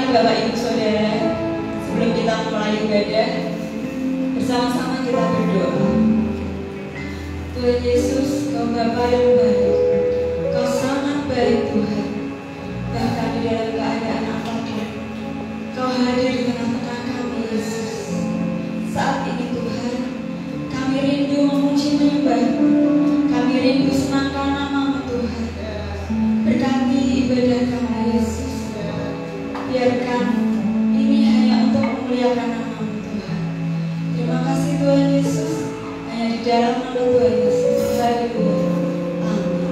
Mari Bapak Ibu Saudara, sebelum kita mulai ibadah, bersama-sama kita berdoa. Tuhan Yesus, Kau Bapa yang baik, Kau sangat baik Tuhan. Bahkan di dalam keadaan apapun, Kau hadir di tengah-tengah kami Yesus. Saat ini Tuhan, kami rindu memuji menyembah-Mu, kami rindu senangkan nama-Mu Tuhan. Berkati ibadah kami Yesus. Biarkan ini hanya untuk memuliakan nama-Mu Tuhan. Terima kasih Tuhan Yesus. Hanya di dalam nama Tuhan Yesus. Haleluya. Amin.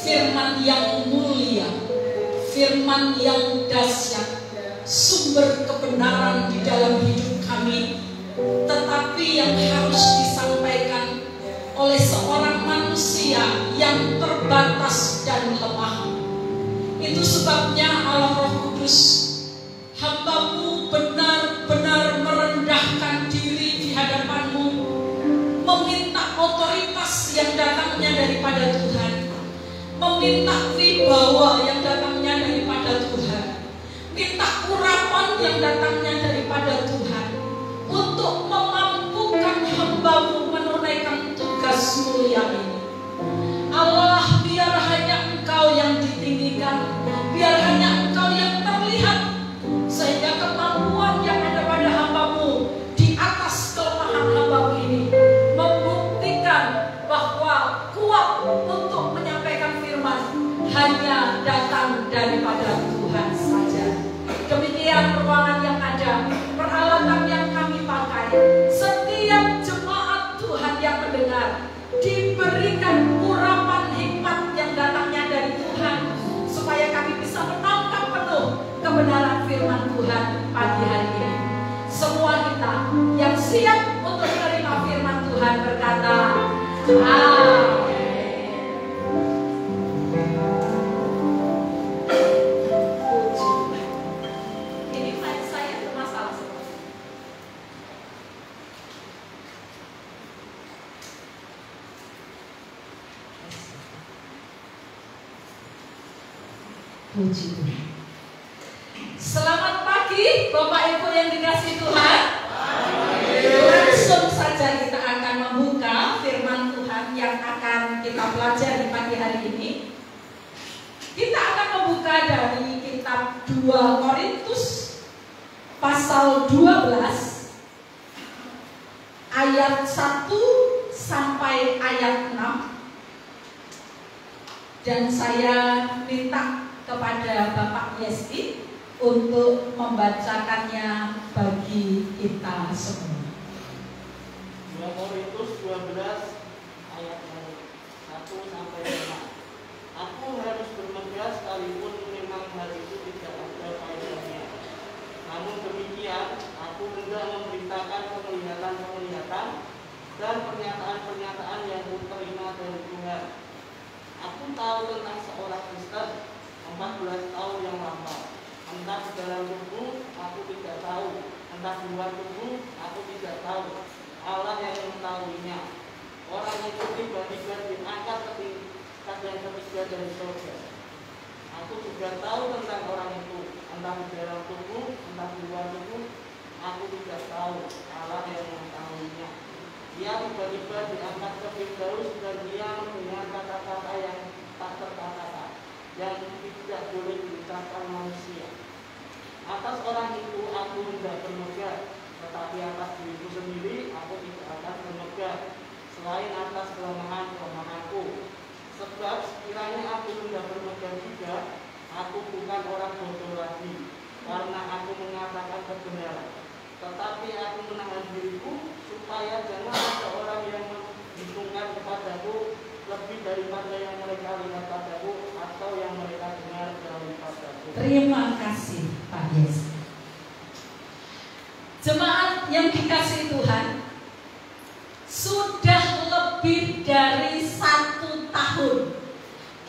firman yang mulia, firman yang dahsyat, sumber kebenaran di dalam hidup kami, tetapi yang harus disampaikan oleh seorang manusia yang terbatas dan lemah. Itu sebabnya Allah Roh Kudus, hamba-Mu benar-benar merendahkan diri di hadapan-Mu, meminta otoritas yang datangnya daripada Tuhan, meminta wibawa yang datangnya daripada Tuhan, minta urapan yang datangnya daripada Tuhan, untuk memampukan hamba-Mu menunaikan tugas mulia ini. Allah, biar hanya Engkau yang ditinggikan, biar hanya Engkau yang terlihat, sehingga kemampuan yang ada pada hamba-Mu di atas kelemahan hamba-Mu ini membuktikan bahwa kuat untuk menyampaikan firman hanya datang daripada Tuhan saja. Demikian ruangan yang ada, peralatan yang kami pakai, setiap jemaat Tuhan yang mendengar diberikan urapan hikmat yang datangnya dari Tuhan, supaya kami bisa menangkap penuh kebenaran firman Tuhan pagi hari ini. Semua kita yang siap untuk menerima firman Tuhan berkata, amin. Ini mic saya bermasalah semua. Puji Tuhan. Selamat pagi Bapak Ibu yang dikasihi Tuhan. Langsung saja kita akan membuka firman Tuhan yang akan kita pelajari pagi hari ini. Kita akan membuka dari kitab 2 Korintus pasal 12 ayat 1 sampai ayat 6. Dan saya minta kepada Bapak Yesti untuk membacakannya bagi kita semua. 2 Korintus 12 ayat 1 sampai 5. Aku harus bermegah sekalipun memang hal itu tidak ada faedahnya. Namun demikian, aku hendak memberitakan penglihatan-penglihatan dan pernyataan-pernyataan yang kuterima dari Tuhan. Aku tahu tentang seorang Kristen 14 tahun yang lampau. Entah di dalam tubuh, aku tidak tahu. Entah di luar tubuh, aku tidak tahu. Allah yang mengetahuinya. Orang itu tiba-tiba diangkat ke tingkat yang ketiga dari surga. Aku juga tahu tentang orang itu. Entah di dalam tubuh, entah di luar tubuh, aku tidak tahu. Allah yang mengetahuinya. Dia tiba-tiba diangkat ke Firdaus dan dia dengan kata-kata yang tak terkata, yang tidak boleh diucapkan manusia. Atas orang itu aku hendak bermegah, tetapi atas diriku sendiri aku tidak akan bermegah, selain atas kelemahan-kelemahanku. Sebab sekiranya aku hendak bermegah juga, aku bukan orang bodoh lagi, karena aku mengatakan kebenaran. Tetapi aku menahan diriku, supaya jangan ada orang yang menghitungkan kepadaku lebih daripada yang mereka lihat padaku atau yang mereka dengar daripadaku. Terima kasih Pak Yes. Jemaat yang dikasihi Tuhan, sudah lebih dari 1 tahun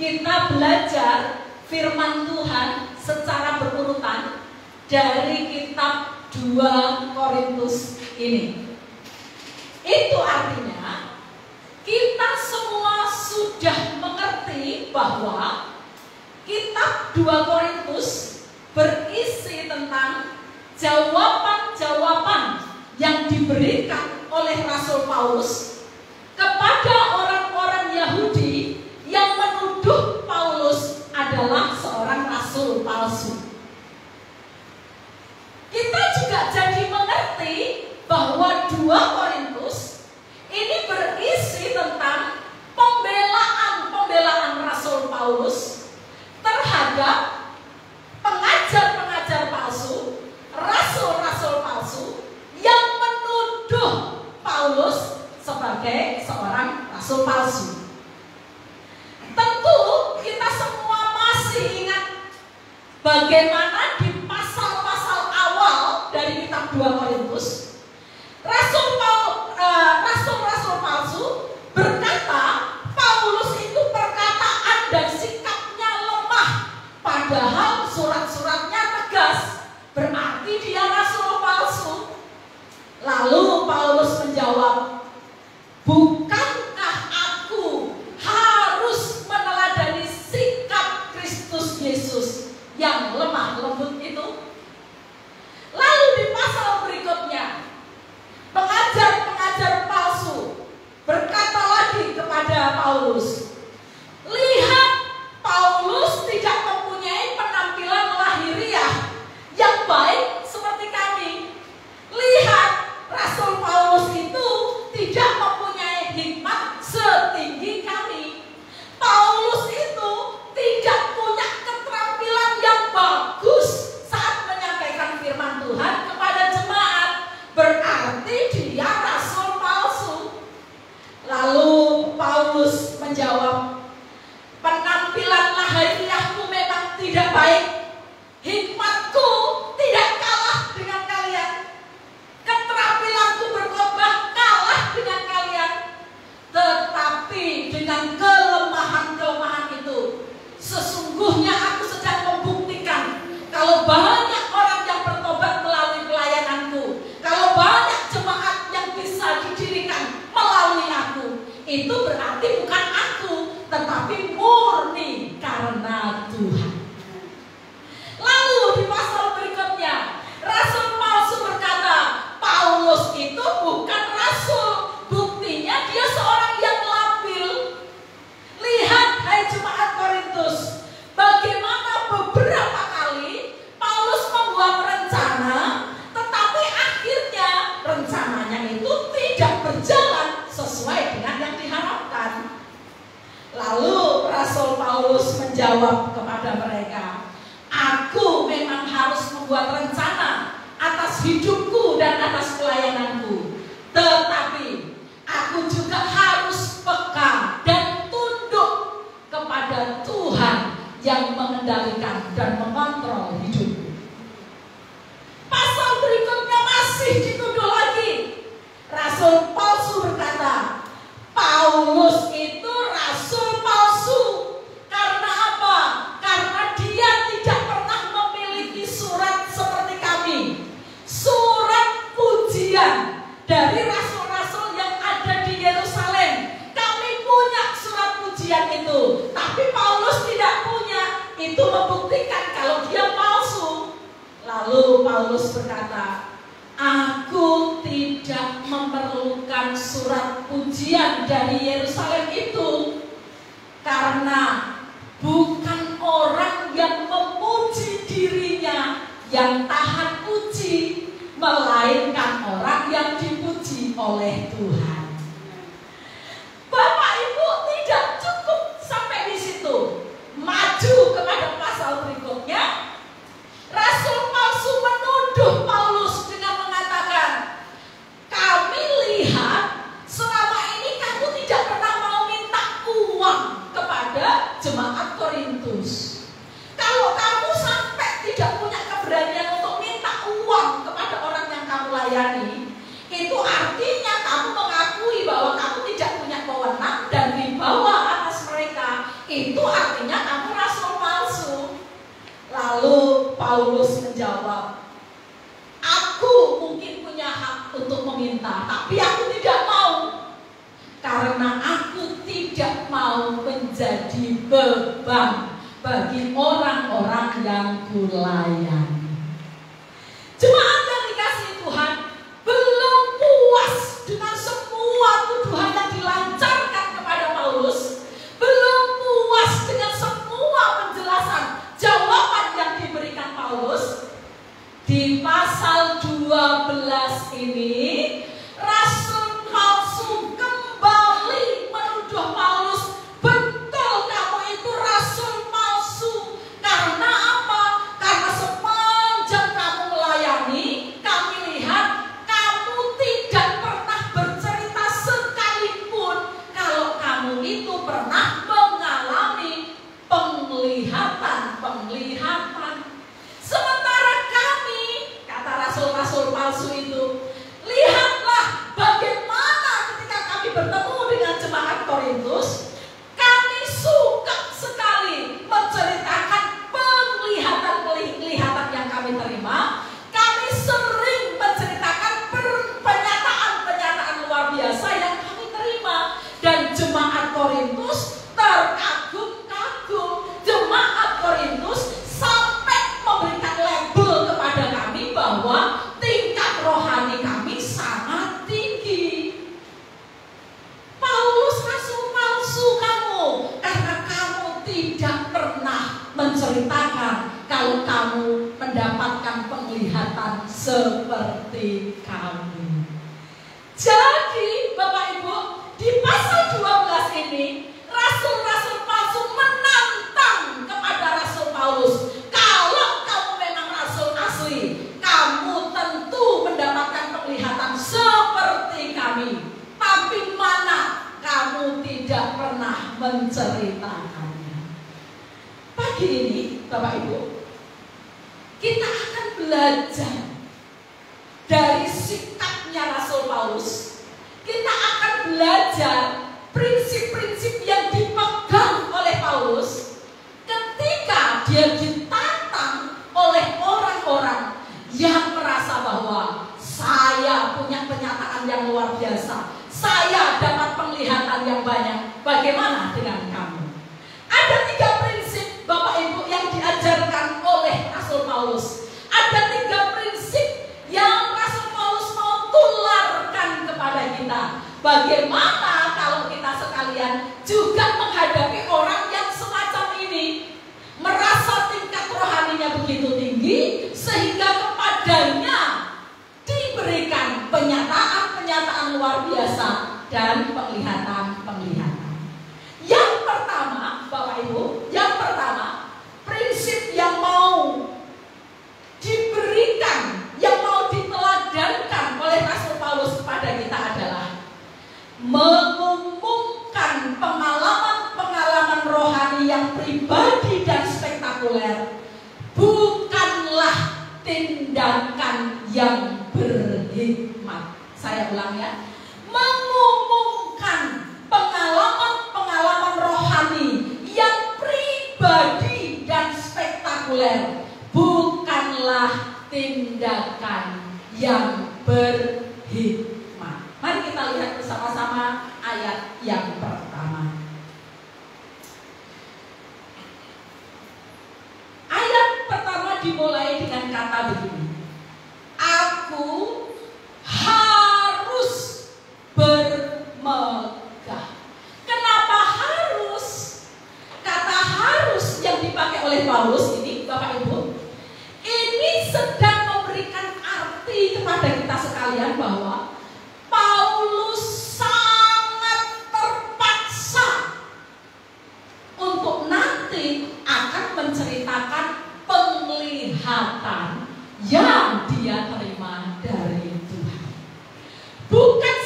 kita belajar firman Tuhan secara berurutan dari kitab 2 Korintus ini. Itu artinya kita semua sudah mengerti bahwa kitab 2 Korintus berisi tentang jawaban-jawaban yang diberikan oleh Rasul Paulus kepada orang-orang Yahudi yang menuduh Paulus adalah seorang rasul palsu. Kita juga jadi mengerti bahwa 2 Korintus ini berisi tentang pembelaan Rasul Paulus terhadap pengajar-pengajar palsu, rasul-rasul palsu yang menuduh Paulus sebagai seorang rasul palsu. Tentu Bagaimana di pasal-pasal awal dari kitab 2 Korintus, rasul-rasul palsu berkata Paulus itu perkataan dan sikapnya lemah, padahal surat-suratnya tegas, berarti dia rasul palsu. Lalu Paulus menjawab, bukankah aku harus meneladani sikap Kristus Yesus yang lemah lembut itu? Lalu di pasal berikutnya, pengajar-pengajar palsu berkata lagi kepada Paulus, lihat, Paulus tidak mempunyai penampilan lahiriah yang baik seperti kami. Lihat, Rasul Paulus itu tidak mempunyai hikmat setinggi kami. Paulus itu tidak punya keterampilan yang bagus saat menyampaikan firman Tuhan kepada jemaat. Berarti dia rasul palsu. Lalu Paulus menjawab, penampilan lahiriahku memang tidak baik. Hikmatku tidak kalah dengan kalian. Keterampilanku berkhotbah kalah dengan kalian. Tetapi dengan kelemahan-kelemahan itu, sesungguhnya aku sedang membuktikan kalau banyak orang yang bertobat melalui pelayananku, kalau banyak jemaat yang bisa didirikan melalui aku, itu berarti bukan aku, tetapi murni karena Tuhan. Lalu di pasal berikutnya, rasul palsu berkata, Paulus itu bukan rasul, buktinya dia seorang yang labil. Lihat, hai jemaat Korintus, bagaimana beberapa kali Paulus membuat rencana, tetapi akhirnya rencananya itu tidak berjalan sesuai dengan yang diharapkan. Lalu rasul Paulus menjawab kepada mereka, aku memang harus membuat rencana atas hidupku dan atas pelayananku, tetapi aku juga harus peka dan tunduk kepada Tuhan yang mengendalikan dan mengontrol hidupku. Pasal berikutnya masih dituduh lagi. Rasul palsu berkata, Paulus itu rasul palsu. Karena apa? Karena dia tidak pernah memiliki surat seperti kami. Surat pujian dari rasul-rasul yang ada di Yerusalem. Kami punya surat pujian itu, tapi Paulus tidak punya. Itu membuktikan kalau dia palsu. Lalu Paulus berkata, aku tidak memerlukan surat pujian dari Yerusalem itu, karena bukan orang yang memuji dirinya yang tahan puji, melainkan orang yang dipuji oleh Tuhan. Bapak Ibu, tidak cukup sampai di situ. Maju kepada pasal berikutnya. Rasul palsu menuduh Paulus dengan mengatakan, kami lihat selama ini kamu tidak pernah mau minta uang kepada jemaat Korintus. Kalau kamu sampai tidak punya keberanian untuk minta uang kepada orang yang kamu layani, itu artinya kamu mengakui bahwa kamu tidak punya wewenang dan wibawa atas mereka. Itu artinya kamu rasul palsu. Lalu Paulus menjawab, aku mungkin punya hak untuk meminta, tapi aku tidak mau, karena aku tidak mau menjadi beban bagi orang-orang yang kulayani. Jemaat yang dikasihi Tuhan, belum puas dengan semua tuduhan yang dilancarkan kepada Paulus, belum puas dengan semua penjelasan jawaban yang diberikan Paulus. Di pasal 12 ini, rasul palsu kembali menuduh Paulus, betul kamu itu rasul palsu. Karena apa? Karena sepanjang kamu melayani, tidak pernah menceritakan kalau kamu mendapatkan penglihatan seperti kami. Jadi Bapak Ibu, di pasal 12 ini rasul-rasul palsu menantang kepada Rasul Paulus, kalau kamu memang rasul asli, kamu tentu mendapatkan penglihatan seperti kami. Tapi mana kamu tidak pernah menceritakannya. Pagi ini Bapak Ibu, kita akan belajar dari sikapnya Rasul Paulus. Kita akan belajar prinsip-prinsip yang dipegang oleh Paulus ketika dia ditantang oleh orang-orang yang merasa bahwa saya punya penyataan yang luar biasa, saya dapat penglihatan yang banyak. Bagaimana dengan kamu? Ada 3 prinsip Bapak Ibu yang diajarkan oleh Rasul Paulus. Ada 3 prinsip yang Rasul Paulus mau tularkan kepada kita. Bagaimana kalau kita sekalian juga menghadapi orang yang semacam ini, merasa tingkat rohaninya begitu tinggi sehingga kepadanya diberikan penyataan-penyataan luar biasa dan penglihatan-penglihatan. Yang pertama, Bapak Ibu, yang pertama, prinsip yang mau diberikan, yang mau diteladankan oleh Rasul Paulus kepada kita adalah mengumumkan pengalaman-pengalaman rohani yang pribadi dan spektakuler, bukanlah tindakan yang berhikmat. Saya ulang ya, mengumumkan pengalaman-pengalaman rohani yang pribadi dan spektakuler, bukanlah tindakan yang berhikmat. Mari kita lihat bersama-sama ayat yang pertama. Ayat pertama dimulai dengan kata begini: aku harus bermegah. Kenapa harus? Kata harus yang dipakai oleh Paulus ini, Bapak Ibu, ini sedang memberikan arti kepada kita sekalian bahwa Paulus sangat terpaksa untuk nanti akan menceritakan penglihatan yang dia terima dari Tuhan. Bukan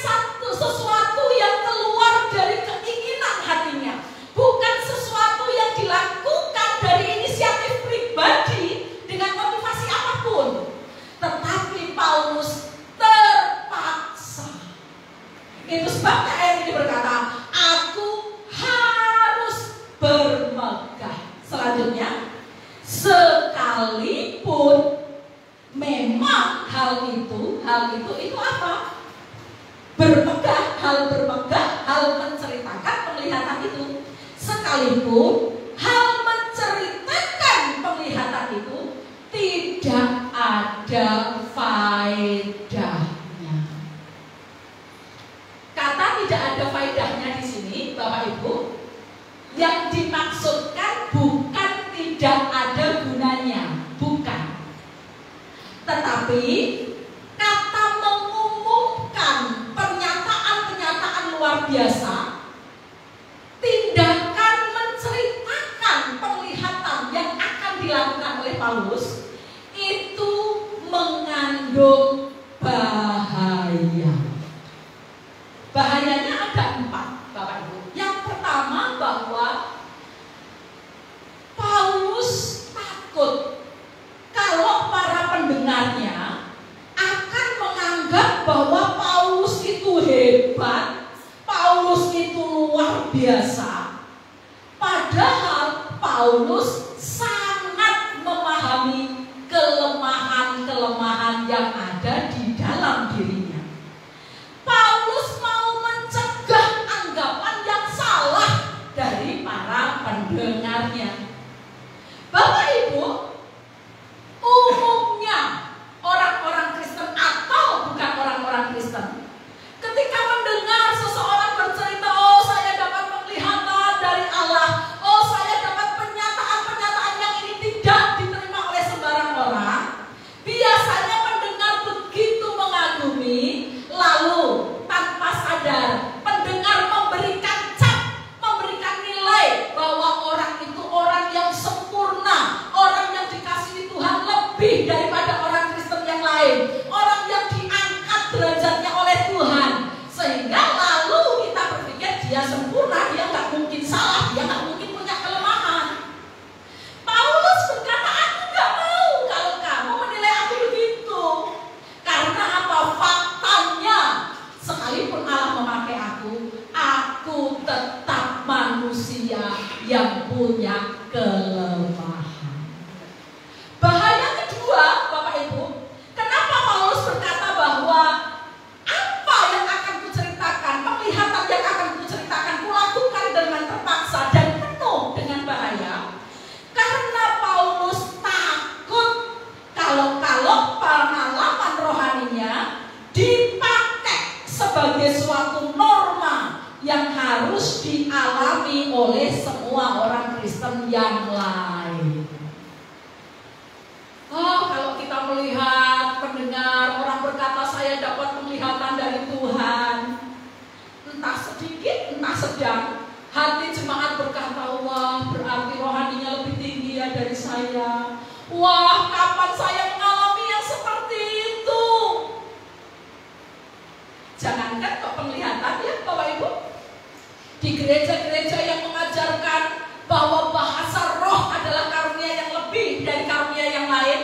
sesuatu yang keluar dari keinginan hatinya, bukan sesuatu yang dilakukan dari inisiatif pribadi dengan motivasi apapun, tetapi Paulus terpaksa. Itu sebabnya ayat ini berkata, aku harus bermegah. Selanjutnya, sekalipun memang hal itu apa? Bermegah, hal menceritakan penglihatan itu. Sekalipun hal menceritakan penglihatan itu tidak ada faedahnya. Kata tidak ada faedahnya di sini, Bapak Ibu, yang dimaksudkan bukan tidak ada gunanya, bukan. Tetapi kata mengumumkan pernyataan-pernyataan luar biasa, tindakan menceritakan penglihatan yang akan dilakukan oleh Paulus, itu mengandung bahaya. Bahayanya ada 4, Bapak Ibu. Yang pertama, bahwa Paulus takut kalau para pendengarnya akan menganggap bahwa Paulus itu hebat, Paulus itu luar biasa. Padahal Paulus sangat memahami kelemahan-kelemahan yang ada di dalam dirinya. Paulus mau mencegah anggapan yang salah dari para pendengarnya. Bapak Ibu, umumnya orang-orang Kristen atau bukan orang-orang Kristen, ketika mendengar seseorang bercerita, oh saya dapat penglihatan dari Allah, oh saya dapat yang lain. Oh, kalau kita melihat, mendengar orang berkata saya dapat penglihatan dari Tuhan, entah sedikit, entah sedang, hati jemaat berkata, wah berarti rohaninya lebih tinggi ya dari saya. Wah, kapan saya mengalami yang seperti itu? Jangankan kok penglihatan ya Bapak Ibu, di gereja-gereja yang mengajarkan bahwa bahasa roh adalah karunia yang lebih dari karunia yang lain,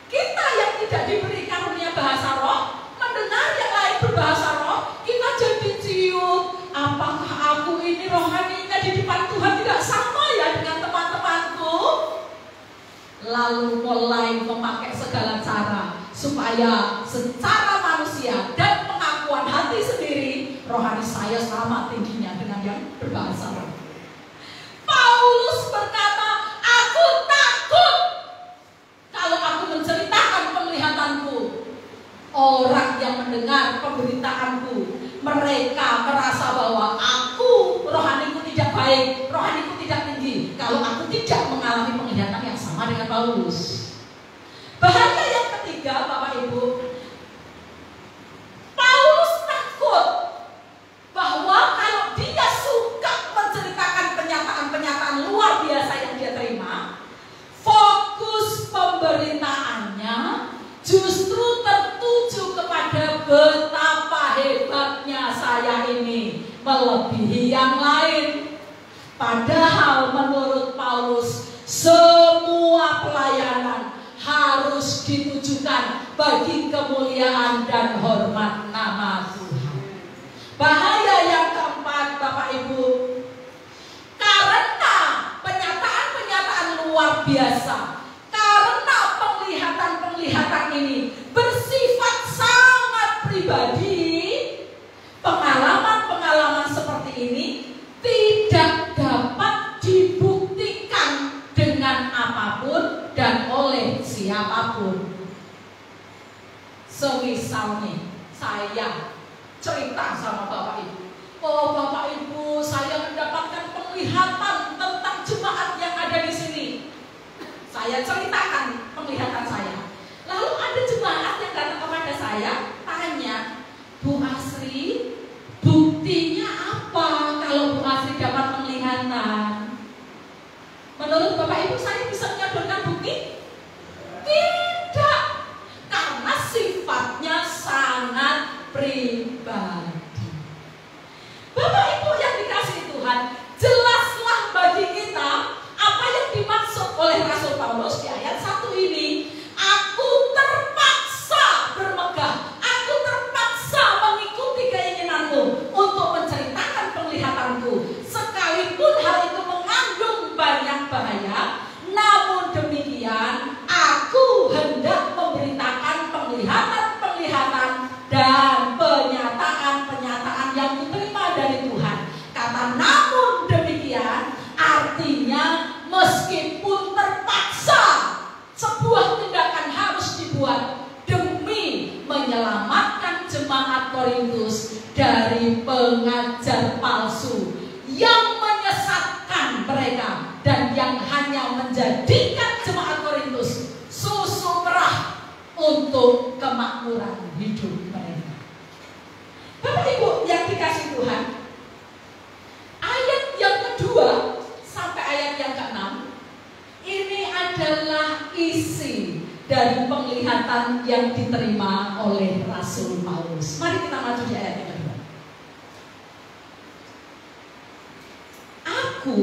kita yang tidak diberi karunia bahasa roh, mendengar yang lain berbahasa roh, kita jadi ciut. Apakah aku ini rohaninya di depan Tuhan tidak sama ya dengan teman-temanku? Lalu mulai memakai segala cara supaya secara manusia dan pengakuan hati sendiri, rohani saya sama tingginya dengan yang berbahasa roh. Paulus berkata, aku takut kalau aku menceritakan penglihatanku. Orang yang mendengar pemberitaanku, mereka merasa bahwa aku rohaniku tidak baik, rohaniku tidak tinggi kalau aku tidak mengalami penglihatan yang sama dengan Paulus. Bahaya yang ketiga Bapak Ibu, Paulus takut bahwa kalau dia suka menceritakan penyataan-penyataan luar biasa yang dia terima, fokus pemberitaannya justru tertuju kepada betapa hebatnya saya ini melebihi yang lain. Padahal menurut Paulus, semua pelayanan harus ditujukan bagi kemuliaan dan hormat nama Tuhan. Bahaya yang keempat Bapak Ibu, karena penyataan-penyataan luar biasa, karena penglihatan-penglihatan ini bersifat sangat pribadi, pengalaman-pengalaman seperti ini tidak dapat dibuktikan dengan apapun dan oleh siapapun. Semisalnya saya cerita sama Bapak Ibu, oh Bapak Ibu, saya mendapatkan penglihatan tentang jemaat yang ada di sini. Saya ceritakan penglihatan saya. Lalu ada jemaat yang datang kepada saya, tanya, Bu Asri, buktinya apa kalau Bu Asri dapat penglihatan? Menurut Bapak Ibu saya bisa menyodorkan bukti? Tidak, karena sifatnya sangat pribadi. Bapak Ibu yang dikasihi Tuhan, jelaslah bagi kita apa yang dimaksud oleh Rasul Paulus di ayat 1 ini. Aku terpaksa bermegah, aku terpaksa mengikuti keinginanmu untuk menceritakan penglihatanku, sekalipun hal itu mengandung banyak bahaya. Namun demikian, aku hendak memberitakan penglihatan-penglihatan dan penyataan-penyataan yang diterima dari Tuhan. Kata namun demikian artinya meskipun terpaksa, sebuah tindakan harus dibuat demi menyelamatkan jemaat Korintus dari pengajar palsu yang menyesatkan mereka dan yang hanya menjadikan jemaat Korintus susu merah untuk kemakmuran hidup mereka. Bapak Ibu yang dikasihi Tuhan, ayat yang kedua sampai ayat yang ke-6 ini adalah isi dari penglihatan yang diterima oleh Rasul Paulus. Mari kita maju di ayat yang kedua. Aku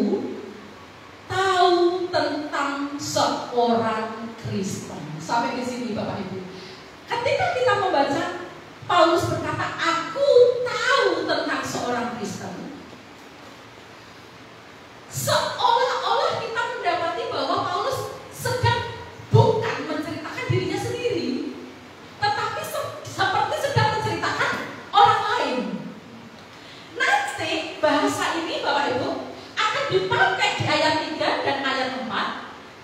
tahu tentang seorang Kristen. Sampai di sini Bapak Ibu. Ketika kita membaca, Paulus berkata, aku tahu tentang seorang Kristen. Seolah-olah kita mendapati bahwa Paulus sedang bukan menceritakan dirinya sendiri, tetapi seperti sedang menceritakan orang lain. Nanti bahasa ini Bapak Ibu akan dipakai di ayat 3 dan ayat 4,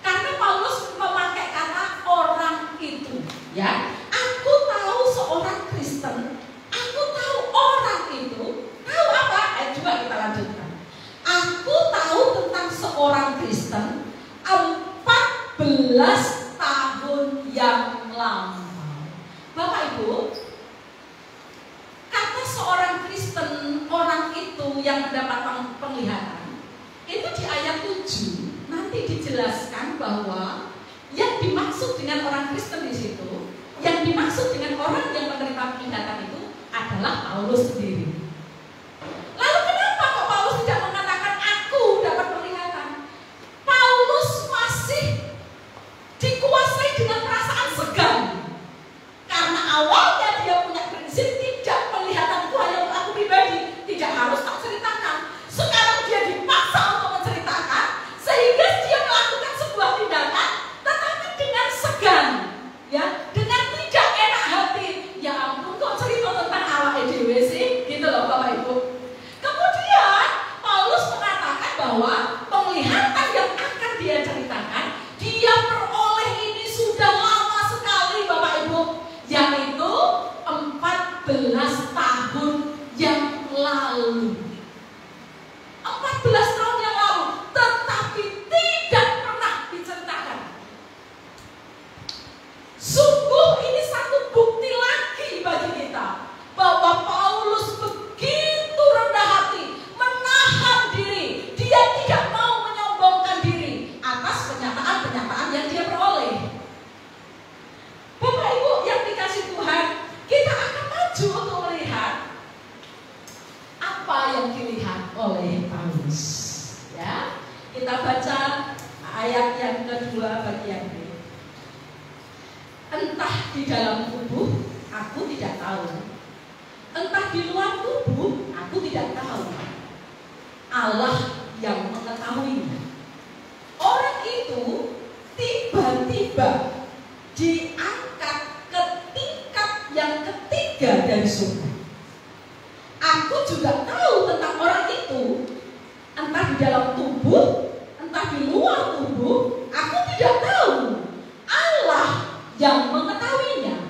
karena Paulus memakai kata orang itu. Ya, aku tahu seorang Kristen, aku tahu orang itu. Tahu apa? Kristen 14 tahun yang lalu. Bapak Ibu, kata seorang Kristen, orang itu yang mendapat penglihatan, itu di ayat 7 nanti dijelaskan bahwa yang dimaksud dengan orang Kristen di situ, yang dimaksud dengan orang yang menerima penglihatan itu adalah Paulus sendiri. Lalu kenapa kok Paulus tidak mengatakan aku dapat penglihatan? Paulus masih dikuasai dengan perasaan segan. Karena awalnya dia punya prinsip tidak penglihatan itu hanya untuk aku pribadi, tidak harus tak ceritakan. Sekarang dia dipaksa untuk menceritakan, sehingga dia melakukan sebuah tindakan, tetapi dengan segan, ya, dengan tidak enak hati. Ya ampun, kok cerita tentang awake dhewe sih, gitu loh Bapak Ibu. Kemudian Paulus mengatakan bahwa penglihatan yang akan dia ceritakan, dia peroleh ini sudah lama sekali Bapak Ibu, yaitu 14 tahun yang lalu. 14 tahun yang lalu, tetapi tidak pernah diceritakan. Sungguh ini satu bukti lagi bagi kita bahwa Paulus begitu rendah hati, menahan diri. Dia tidak mau menyombongkan diri atas pernyataan-pernyataan yang dia peroleh. Bapak Ibu yang dikasih Tuhan, kita akan maju untuk melihat apa yang dilihat oleh Paulus. Ya, kita baca ayat yang kedua bagian B. Entah di dalam tubuh, aku tidak tahu. Entah di luar tubuh, aku tidak tahu. Allah yang mengetahuinya. Orang itu tiba-tiba diangkat ke tingkat yang ketiga dari surga. Aku juga tahu tentang orang itu. Entah di dalam tubuh, entah di luar tubuh, aku tidak tahu. Allah yang mengetahuinya.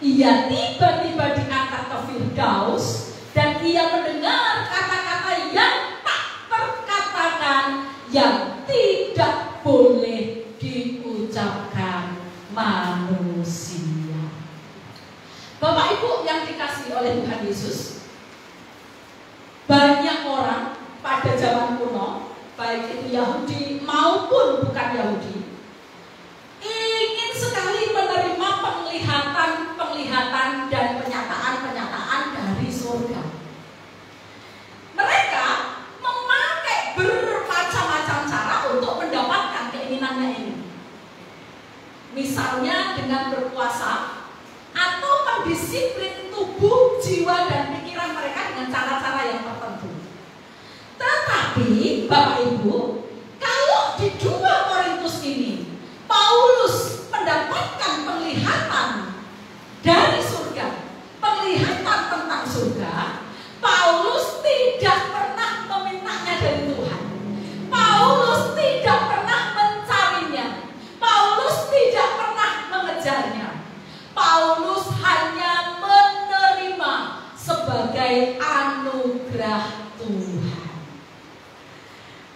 Ia tiba-tiba diangkat ke Firdaus, dan ia mendengar kata-kata yang tak terkatakan, yang tidak boleh diucapkan manusia. Bapak Ibu yang dikasihi oleh Tuhan Yesus, banyak orang pada zaman kuno, baik itu Yahudi maupun bukan Yahudi, ingin sekali menerima penglihatan dan penyataan dari surga. Mereka memakai bermacam-macam cara untuk mendapatkan keinginannya ini. Misalnya dengan berpuasa atau mendisiplin tubuh, jiwa, dan pikiran mereka dengan cara-cara yang tertentu. Tetapi Bapak Ibu, kalau di 2 Korintus ini Paulus mendapatkan penglihatan dari surga, penglihatan tentang surga, Paulus tidak pernah memintanya dari Tuhan. Paulus tidak pernah mencarinya. Paulus tidak pernah mengejarnya. Paulus hanya menerima sebagai anugerah Tuhan.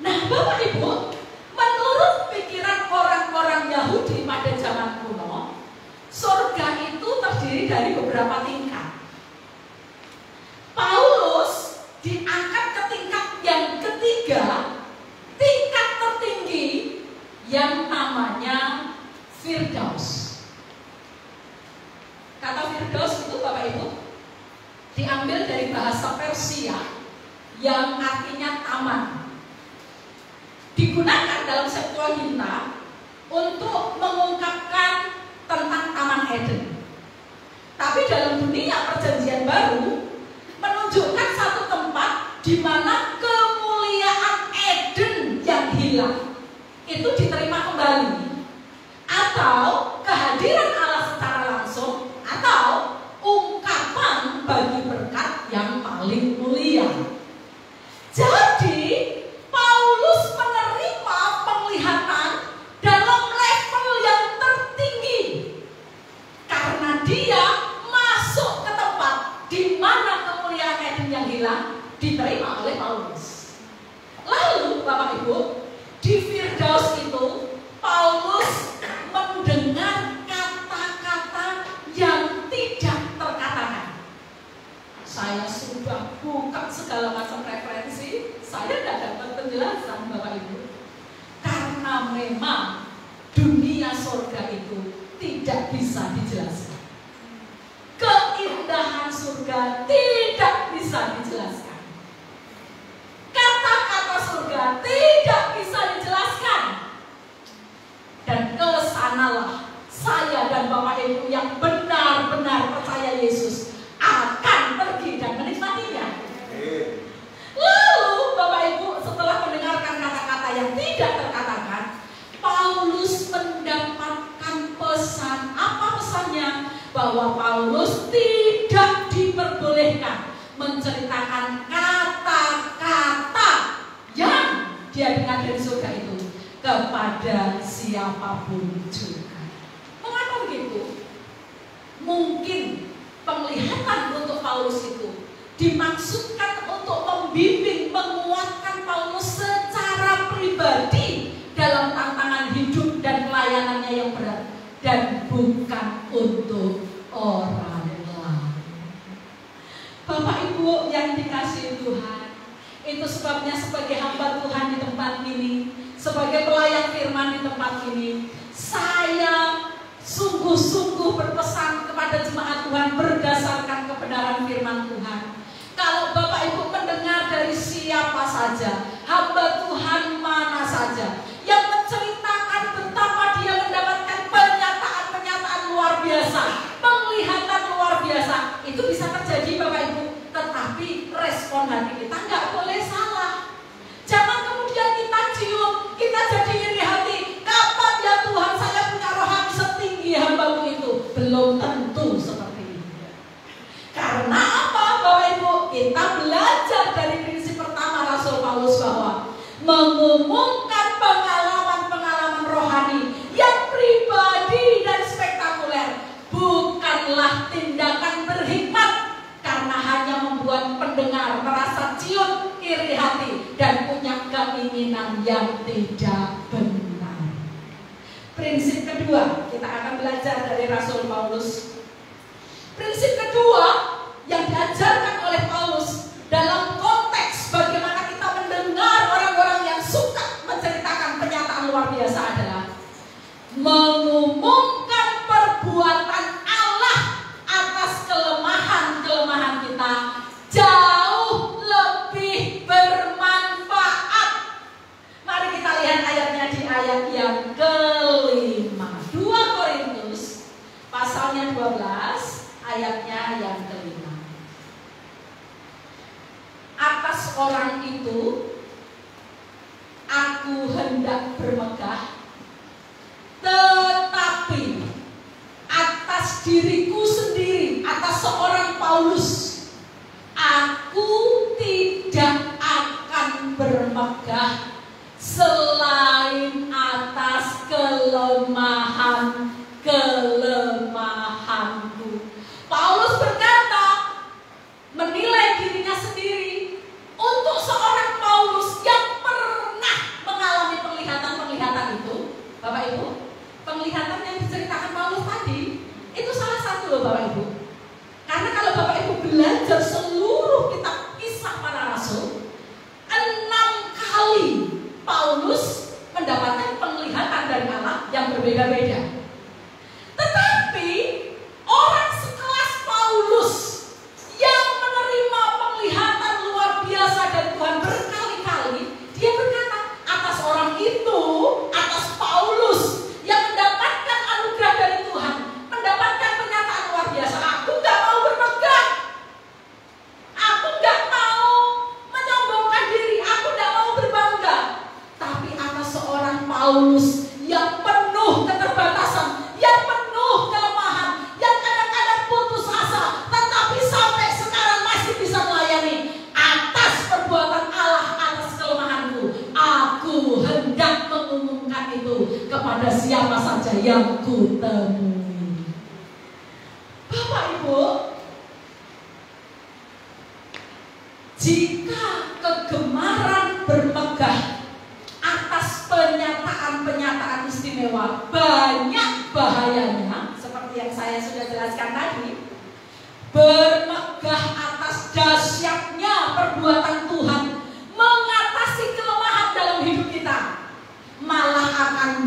Nah, Bapak Ibu, menurut pikiran orang-orang Yahudi pada zaman kuno, surga itu terdiri dari beberapa tingkat. Paulus diangkat ke tingkat yang ketiga, tingkat tertinggi yang namanya Firdaus. Kata Firdaus itu Bapak Ibu diambil dari bahasa Persia yang artinya taman. Digunakan dalam Septuaginta untuk mengungkapkan tentang Taman Eden. Tapi dalam dunia Perjanjian Baru menunjukkan satu tempat di mana kemuliaan Eden yang hilang itu diterima kembali, atau kehadiran Allah secara langsung, atau ungkapan bagi berkat yang paling mulia. Jadi Paulus menerima penglihatan memang dunia surga itu tidak bisa dijelaskan. Keindahan surga tidak bisa dijelaskan. Kata-kata surga tidak bisa dijelaskan. Dan kesanalah saya dan Bapak Ibu yang benar-benar percaya Yesus akan pergi dan menikmatinya. Lalu Bapak Ibu setelah mendengarkan kata-kata yang tidak terkatakan, Paulus mendapatkan pesan. Apa pesannya? Bahwa Paulus tidak diperbolehkan menceritakan kata-kata yang dia dengar dari surga itu kepada siapapun juga. Mengapa begitu? Mungkin penglihatan untuk Paulus itu dimaksudkan untuk membimbing, menguatkan Paulus secara pribadi dalam tantangan hidup dan pelayanannya yang berat, dan bukan untuk orang lain. Bapak Ibu yang dikasihi Tuhan, itu sebabnya sebagai hamba Tuhan di tempat ini, sebagai pelayan firman di tempat ini, saya sungguh-sungguh berpesan kepada jemaat Tuhan berdasarkan kebenaran firman Tuhan. Kalau Bapak Ibu mendengar dari siapa saja, hamba Tuhan mana saja, yang menceritakan betapa dia mendapatkan penyataan-penyataan luar biasa, penglihatan luar biasa, itu bisa terjadi Bapak Ibu. Tetapi respon hati kita nggak boleh salah. Jangan kemudian kita cium, kita jadi iri hati. Kapan ya Tuhan saya punya rohani setinggi hambamu itu? Belum tentu seperti itu. Karena apa Bapak Ibu? Kita belajar dari prinsip pertama Rasul Paulus bahwa mengumumkan pengalaman-pengalaman rohani yang pribadi dan spektakuler bukanlah tindakan berhikmat, karena hanya membuat pendengar merasa ciut, iri hati, dan punya keinginan yang tidak benar. Prinsip kedua, kita akan belajar dari Rasul Paulus. Prinsip kedua yang diajarkan oleh Paulus dalam konteks bagaimana kita mendengar orang-orang yang suka menceritakan penyataan luar biasa adalah mengumumkan perbuatan Allah atas kelemahan-kelemahan kita jauh lebih bermanfaat. Mari kita lihat ayatnya di ayat yang kelima, 2 Korintus pasalnya 12 ayatnya yang kelima. Atas orang itu aku hendak bermegah, tetapi atas diriku sendiri, atas seorang Paulus, aku tidak akan bermegah selain atas kelemahanku. Paulus berkata, menilai dirinya sendiri, untuk seorang Paulus yang pernah mengalami penglihatan-penglihatan itu, Bapak Ibu, penglihatan yang diceritakan Paulus tadi, itu salah satu loh Bapak Ibu. Karena kalau Bapak Ibu belajar seluruh kitab Kisah Para Rasul, 6 kali Paulus mendapatkan penglihatan dari Allah yang berbeda-beda. Tetapi orang sekelas Paulus yang menerima penglihatan luar biasa dari Tuhan berkali-kali, dia berkata, atas orang itu, atas Paulus yang mendapatkan anugerah dari Tuhan, mendapatkan pernyataan luar biasa, aku gak mau bermegah, aku gak mau menyombongkan diri, aku gak mau berbangga. Tapi atas seorang Paulus yang penuh keterbatasan, yang penuh kelemahan, yang kadang-kadang putus asa, tetapi sampai sekarang masih bisa melayani, atas perbuatan Allah, atas kelemahanku, aku hendak mengumumkan itu kepada siapa saja yang kutemui. Bapak Ibu, jika kegemaran bermegah atas penyataan-penyataan istimewa banyak bahayanya, seperti yang saya sudah jelaskan tadi. Bermegah atas dahsyatnya perbuatan Tuhan mengatasi kelemahan dalam hidup kita, malah akan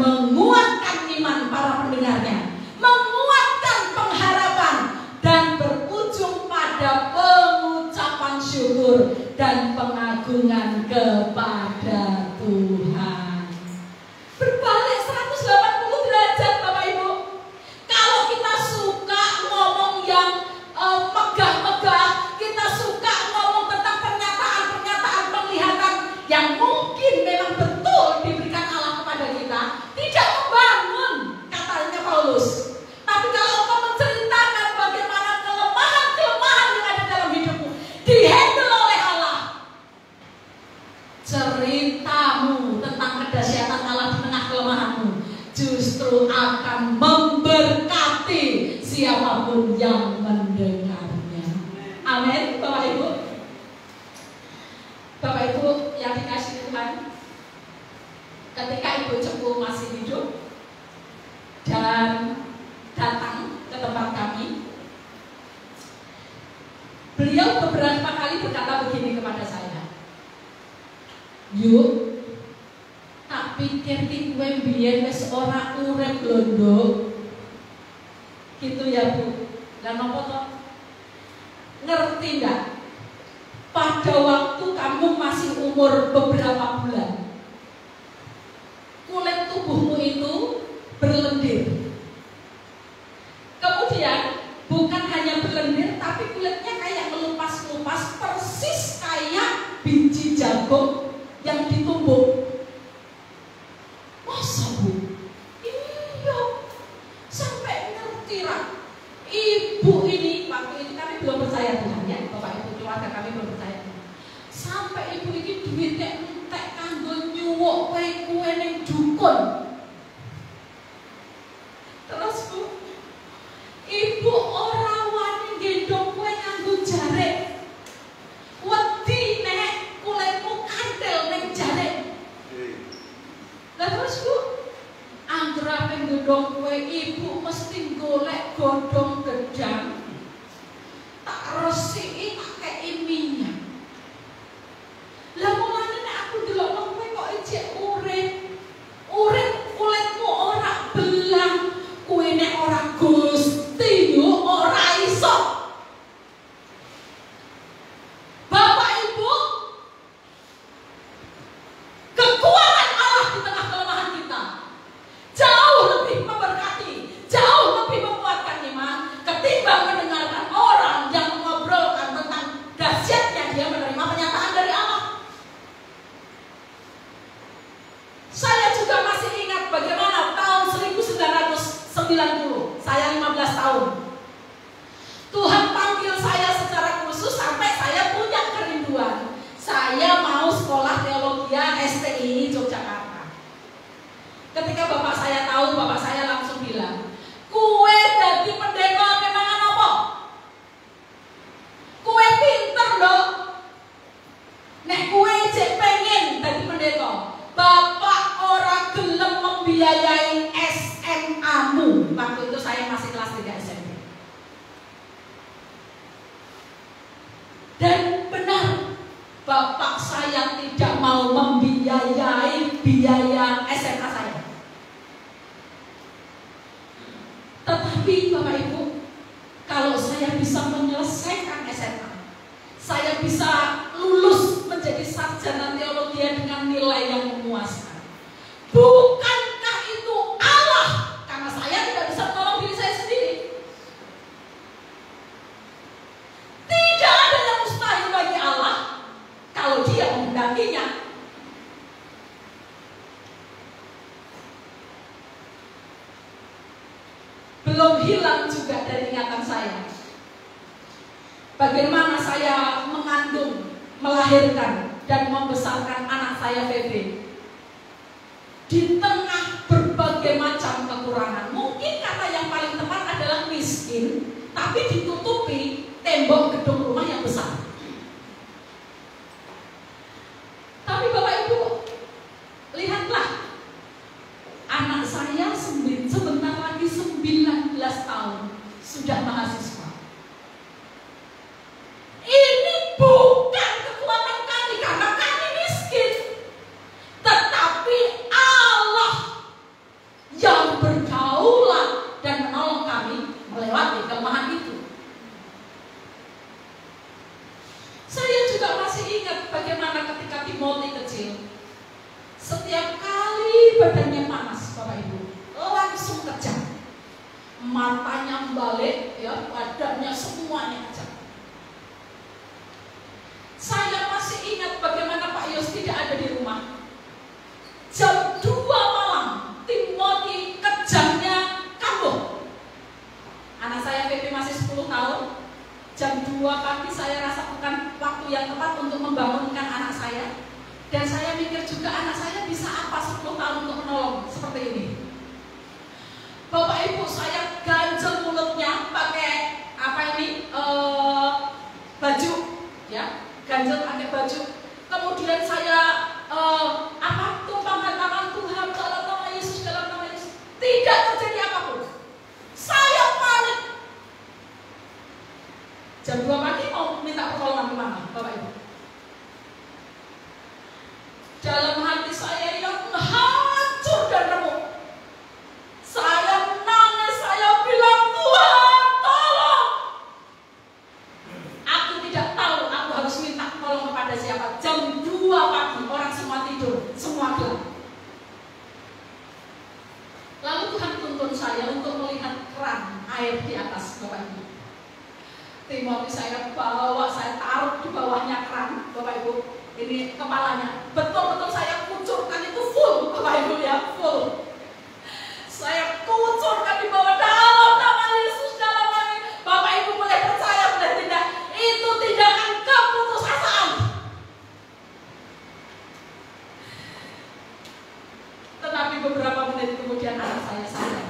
justru akan memberkati siapapun yang mendengarnya. Amin, Bapak Ibu. Bapak Ibu yang dikasihi Tuhan, ketika Ibu Cepu masih hidup dan datang ke tempat kami, beliau beberapa kali berkata begini kepada saya, "Yuk, tak pikir kowe biyen wis ora urip londo." Gitu ya, Bu. Lah napa to? Ngerti enggak? Pada waktu kamu masih umur beberapa bulan, kulit tubuhmu itu berlendir. Kemudian bukan hanya berlendir, tapi kulitnya kayak melupas-lupas, persis kayak biji jagung yang ditumbuk. Masa, Bu? Iya, sampai ngerti lah. Ibu ini, waktu itu kami belum percaya Tuhan ya, Bapak Ibu keluarga kami belum percaya Tuhan. Sampai ibu ini duitnya entek kanggo nyuwuk kue ning dukun. Terus Bu, ibu ora wani gendong kue nganggo jarik. Wedi nek kulitmu kantel ning jarik. Lah terus Bu, anggere gendong kue ibu mesti golek godhong gedang. Tak resiki tak kei minyak. Lah mulane nek aku delok kowe kok ijek urip kulitmu ora belang, kowe nek ora Gusti yo ora iso. Bapak Ibu, kekuatan Allah di tengah kelemahan kita jauh lebih memberkati, jauh lebih menguatkan iman ketimbang mendengarkan orang yang mengobrolkan tentang dahsyatnya dia menerima kenyataan dari Allah. Saya juga masih ingat bagaimana tahun 1990, saya 15 tahun. Tuhan panggil saya secara khusus sampai saya punya kerinduan. Saya mau sekolah teologi STI Yogyakarta. Ketika bapak saya tahu, bapak saya langsung bilang, "Kue dadi pendeta kemangan apa? Kue pinter loh. Nek kue cek pengen dadi pendeta, bapak ora gelem membiayai SMA-mu." Waktu itu saya masih kelas 3 SMP. Dan benar, bapak saya tidak mau membiayai biaya SMA saya. Tetapi Bapak Ibu, kalau saya bisa menyelesaikan SMA, saya bisa lulus menjadi sarjana teologi dengan nilai yang memuaskan. Bukankah itu Allah? Karena saya tidak bisa menolong diri saya sendiri. Tidak ada yang mustahil bagi Allah kalau Dia menghendakinya. Belum hilang juga dari ingatan saya bagaimana saya mengandung, melahirkan, dan membesarkan anak saya Febe di tengah berbagai macam kekurangan. Mungkin kata yang paling tepat adalah miskin, tapi ditutupi tembok gedung rumah yang besar. Tapi Bapak Ibu, lihatlah, anak saya sebentar lagi 19 tahun sudah mahasiswa. Ini bukan kekuatan kami karena kami miskin, tetapi Allah yang berdaulat dan menolong kami melewati kelemahan itu. Saya juga masih ingat bagaimana ketika Timothy kecil, setiap kali badannya panas, Bapak Ibu, langsung kejang, matanya balik, ya, badannya semuanya kejang. Saya masih ingat bagaimana Pak Yos tidak ada di rumah. Jam 2 malam, Timothy kejangnya kambuh. Anak saya Pepe masih 10 tahun. Jam 2 pagi saya rasa bukan waktu yang tepat untuk membangunkan anak saya. Dan saya mikir juga anak saya bisa apa 10 tahun untuk menolong seperti ini. tidak terjadi apapun. Saya panik. Jam 2 pagi mau minta pertolongan kemana, Bapak Ibu? Dalam hati saya yang hancur dan remuk, saya nangis, saya bilang, Tuhan tolong. Aku tidak tahu aku harus minta tolong kepada siapa. Jam 2 pagi, orang semua tidur, semua gelap. Lalu Tuhan tuntun saya untuk melihat keran air di atas, Bapak Ibu. Timothy saya bawa, saya taruh di bawahnya keran, Bapak Ibu. Ini kepalanya, betul-betul saya kucurkan itu full, Bapak Ibu ya, full. Saya kucurkan di bawah dalam nama Yesus, dalam nama Bapak Ibu boleh percaya boleh tidak, itu tindakan keputusasaan. Tetapi beberapa menit kemudian anak saya sadar.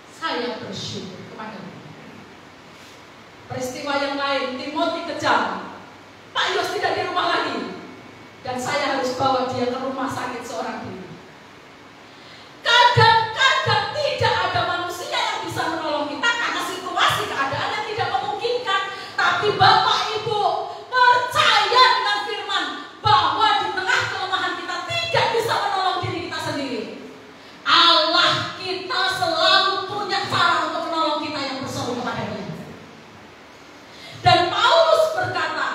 Saya bersyukur kepada Tuhan. Peristiwa yang lain, Timothy kejar. Pak Yos tidak di rumah lagi. Dan saya harus bawa dia ke rumah sakit seorang diri. Kadang-kadang tidak ada manusia yang bisa menolong kita karena situasi keadaan yang tidak memungkinkan. Tapi Bapak Ibu percaya dengan firman bahwa di tengah kelemahan kita tidak bisa menolong diri kita sendiri. Allah kita selalu punya cara untuk menolong kita yang berseru kepada Dia. Dan Paulus berkata,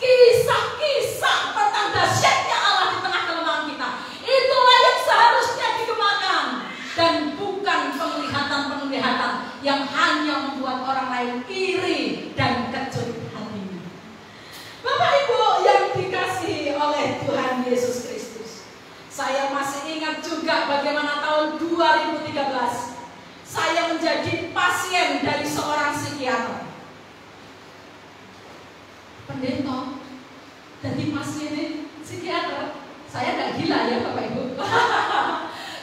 kisah-kisah tentang dahsyatnya Allah di tengah kelemahan kita, itulah yang seharusnya digemakan, dan bukan penglihatan-penglihatan yang hanya membuat orang lain iri dan kecut hatinya. Bapak Ibu yang dikasihi oleh Tuhan Yesus Kristus, saya masih ingat juga bagaimana tahun 2013 saya menjadi pasien dari seorang psikiater. Pendeta, jadi pasien psikiater, saya nggak gila ya Bapak Ibu.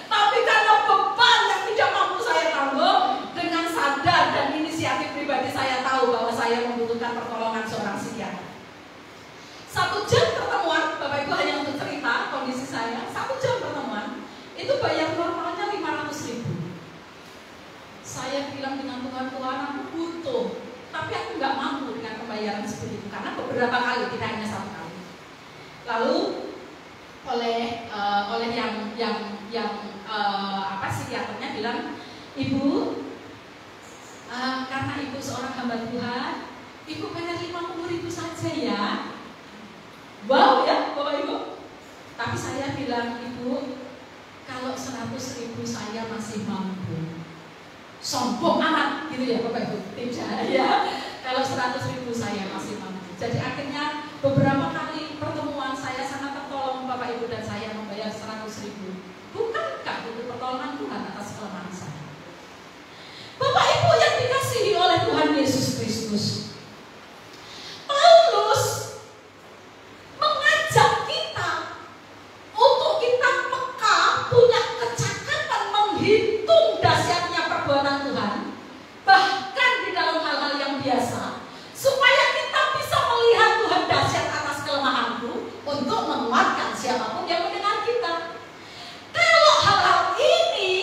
Tapi karena beban yang tidak mampu saya tanggung, dengan sadar dan inisiatif pribadi saya tahu bahwa saya membutuhkan pertolongan seorang psikiater. 1 jam pertemuan, Bapak Ibu hanya untuk cerita kondisi saya, 1 jam pertemuan, itu bayar normalnya 500.000. Saya bilang dengan Tuhan, Tuhan aku butuh, tapi aku nggak mampu dengan pembayaran seperti itu karena beberapa kali, tidak hanya 1 kali. Lalu oleh yang psikiaternya bilang, Ibu, karena Ibu seorang hamba Tuhan, Ibu bayar 50.000 saja ya. Wow ya Bapak Ibu. Tapi saya bilang, Ibu, kalau 100.000 saya masih mampu. Sombong amat gitu ya Bapak Ibu. Tidak ya. Kalau 100.000 saya masih mampu. Jadi akhirnya beberapa kali pertemuan saya sangat tertolong Bapak Ibu, dan saya membayar 100.000. Bukankah itu pertolongan Tuhan atas kelemahan saya? Bapak Ibu yang dikasihi oleh Tuhan Yesus Kristus, Paulus mengajak kita untuk kita peka, punya kecakapan menghitung dahsyatnya perbuatan Tuhan, bahkan di dalam hal-hal yang biasa, supaya kita bisa melihat Tuhan dahsyat atas kelemahanku untuk menguatkan siapapun yang mendengar kita. Kalau hal-hal ini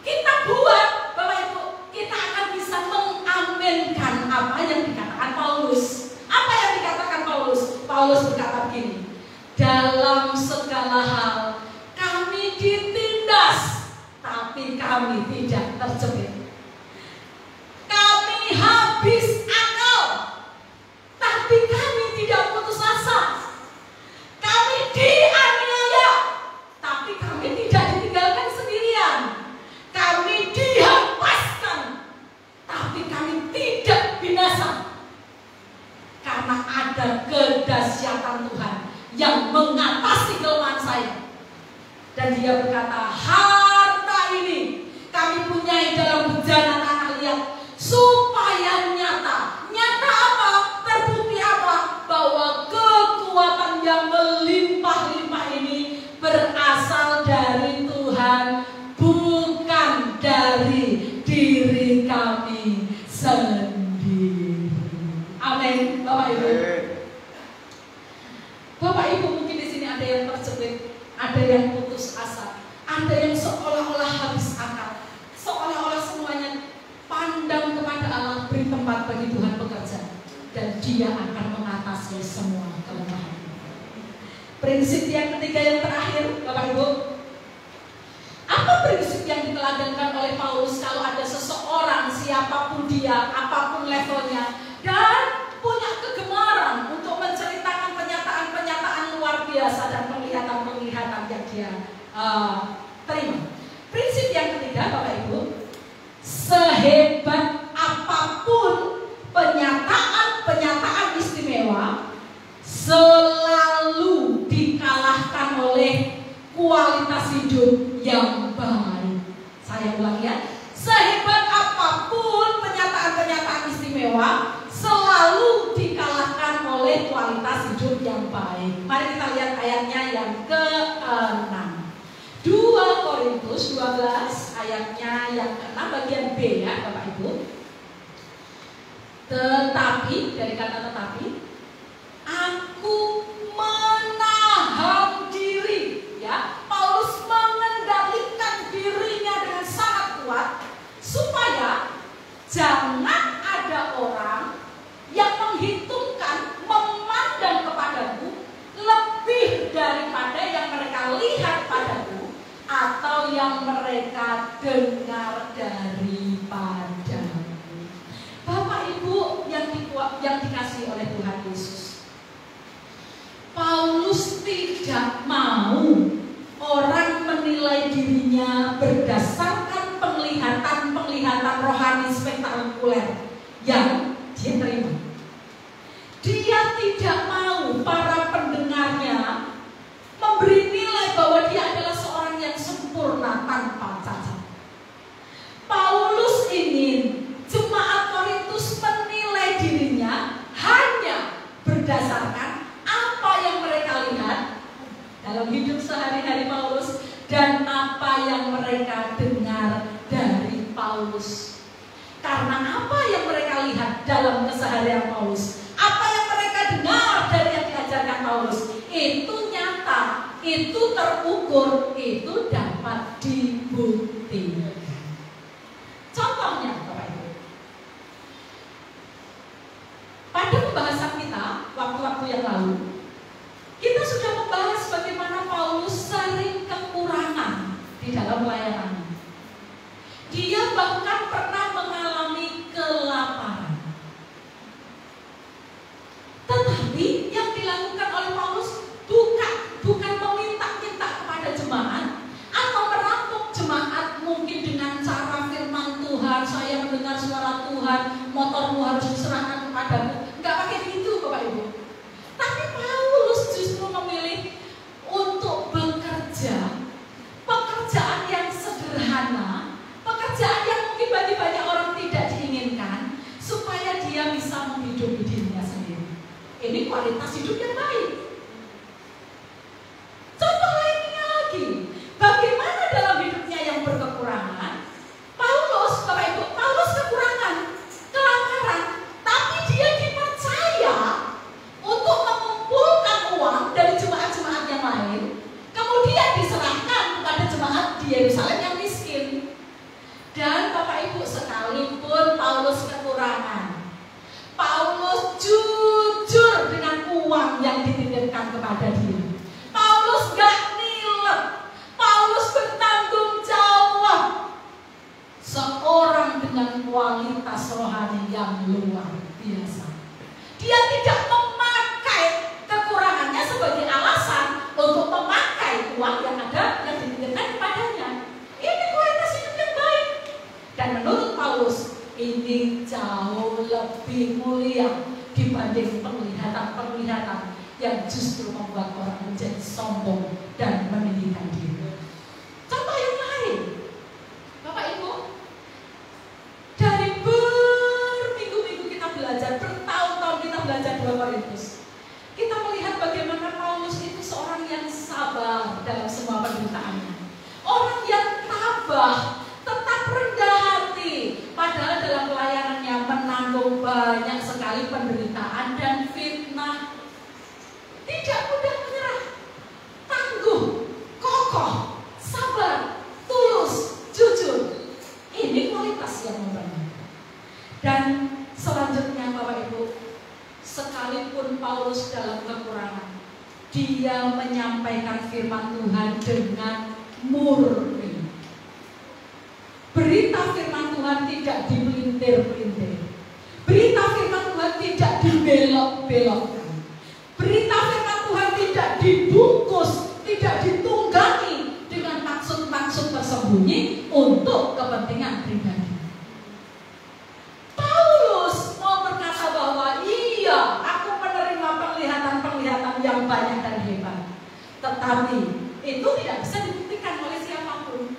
kita buat, Bapak Ibu, kita akan bisa mengaminkan apa yang dikatakan Paulus. Apa yang dikatakan Paulus? Paulus berkata begini, dalam segala hal kami ditindas, tapi kami tidak terjepit. Kami habis akal, tapi kami tidak putus asa. Kami dianiaya, tapi kami tidak ditinggalkan sendirian. Kami dihempaskan, tapi kami tidak binasa. Karena ada kedahsyatan Tuhan yang mengatasi kelemahan saya. Dan dia berkata, harta ini kami punyai dalam bejana tanah liat, supaya nyata. Nyata apa? Terbukti apa? Bahwa kekuatan yang melimpah-limpah ini berasal dari Tuhan, bukan dari diri kami sendiri. Amin, Bapak Ibu. Bapak Ibu, mungkin di sini ada yang terjepit, ada yang putus asa, ada yang seolah Dia akan mengatasi semua kelemahan. Prinsip yang ketiga yang terakhir, Bapak Ibu, apa prinsip yang diteladankan oleh Paulus kalau ada seseorang, siapapun dia, apapun levelnya, dan punya kegemaran untuk menceritakan penyataan-penyataan luar biasa dan penglihatan-penglihatan yang dia terima. Prinsip yang ketiga, Bapak Ibu, sehebat apapun penyataan istimewa, selalu dikalahkan oleh kualitas hidup yang baik. Saya ulang ya, sehebat apapun penyataan istimewa, selalu dikalahkan oleh kualitas hidup yang baik. Mari kita lihat ayatnya yang ke-6. 2 Korintus 12 ayatnya yang ke-6 bagian B ya Bapak Ibu. Tetapi, dari kata tetapi, aku menahan diri, ya. Paulus mengendalikan dirinya dengan sangat kuat supaya jangan ada orang yang menghitungkan, memandang kepadaku lebih daripada yang mereka lihat padaku atau yang mereka dengar daripadaku. Bapak Ibu yang dikasihi oleh Tuhan Yesus, Paulus tidak mau orang menilai dirinya berdasarkan penglihatan rohani spektakuler yang dia terima. Dia tidak mau para pendengarnya memberi nilai bahwa dia adalah seorang yang sempurna tanpa cacat. Paulus ingin jemaat Korintus menilai dirinya hanya berdasarkan apa yang mereka lihat dalam hidup sehari-hari Paulus dan apa yang mereka dengar dari Paulus. Karena apa yang mereka lihat dalam keseharian Paulus, apa yang mereka dengar dari yang diajarkan Paulus, itu nyata, itu terukur, itu dapat dibuktikan. Contohnya, Bapak Ibu, pada pembahasan kita waktu-waktu yang lalu, kita sudah membahas bagaimana Paulus sering kekurangan di dalam pelayanannya. Dia bahkan pernah mengalami kelaparan. Tetapi yang dilakukan oleh Paulus bukan meminta-minta kepada jemaat atau merampok jemaat mungkin dengan cara firman Tuhan, saya mendengar suara Tuhan, motormu harus diserahkan kepadamu. Enggak pakai begitu Bapak Ibu. Tapi Paulus justru memilih untuk bekerja, pekerjaan yang sederhana, pekerjaan yang mungkin bagi banyak orang tidak diinginkan, supaya dia bisa menghidupi dirinya sendiri. Ini kualitas hidup yang baik. Contoh lainnya lagi, bagaimana dalam hidupnya yang berkekurangan, Paulus, Bapak Ibu, Paulus kekurangan, kelaparan, tapi dia dipercaya untuk mengumpulkan uang dari jemaat-jemaat yang lain, kemudian diserahkan kepada jemaat di Yerusalem yang miskin. Dan Bapak Ibu, sekalipun Paulus kekurangan, Paulus jujur dengan uang yang dititipkan kepada dia. Paulus gak nilep, Paulus bertanggung jawab. Seorang dengan kualitas rohani yang luar biasa. Dia tidak memakai kekurangannya sebagai alasan untuk memakai uang yang ada yang dititipkan kepadanya. Ini kualitas hidup yang baik. Dan menurut Paulus, ini jauh lebih mulia dibanding penglihatan-penglihatan yang justru membuat orang menjadi sombong dan meninggikan diri. Contoh yang lain, Bapak Ibu, dari berminggu-minggu kita belajar, bertahun-tahun kita belajar 2 Korintus, kita melihat bagaimana Paulus itu seorang yang sabar dalam semua penderitaannya, orang yang tabah, tetap rendah hati, padahal dalam pelayanannya menanggung banyak sekali penderitaan dan fitnah. Tidak mudah menyerah, tangguh, kokoh, sabar, tulus, jujur. Ini kualitas yang membanggakan. Dan selanjutnya Bapak Ibu, sekalipun Paulus dalam kekurangan, dia menyampaikan firman Tuhan dengan murni. Berita firman Tuhan tidak dipelintir-pelintir. Berita firman Tuhan tidak dibelok-belokkan. Berita firman Tuhan tidak dibungkus, tidak ditunggangi dengan maksud-maksud tersembunyi untuk kepentingan pribadi. Paulus mau berkata bahwa iya, aku menerima penglihatan-penglihatan yang banyak dan hebat, tetapi itu tidak bisa dibuktikan oleh siapapun.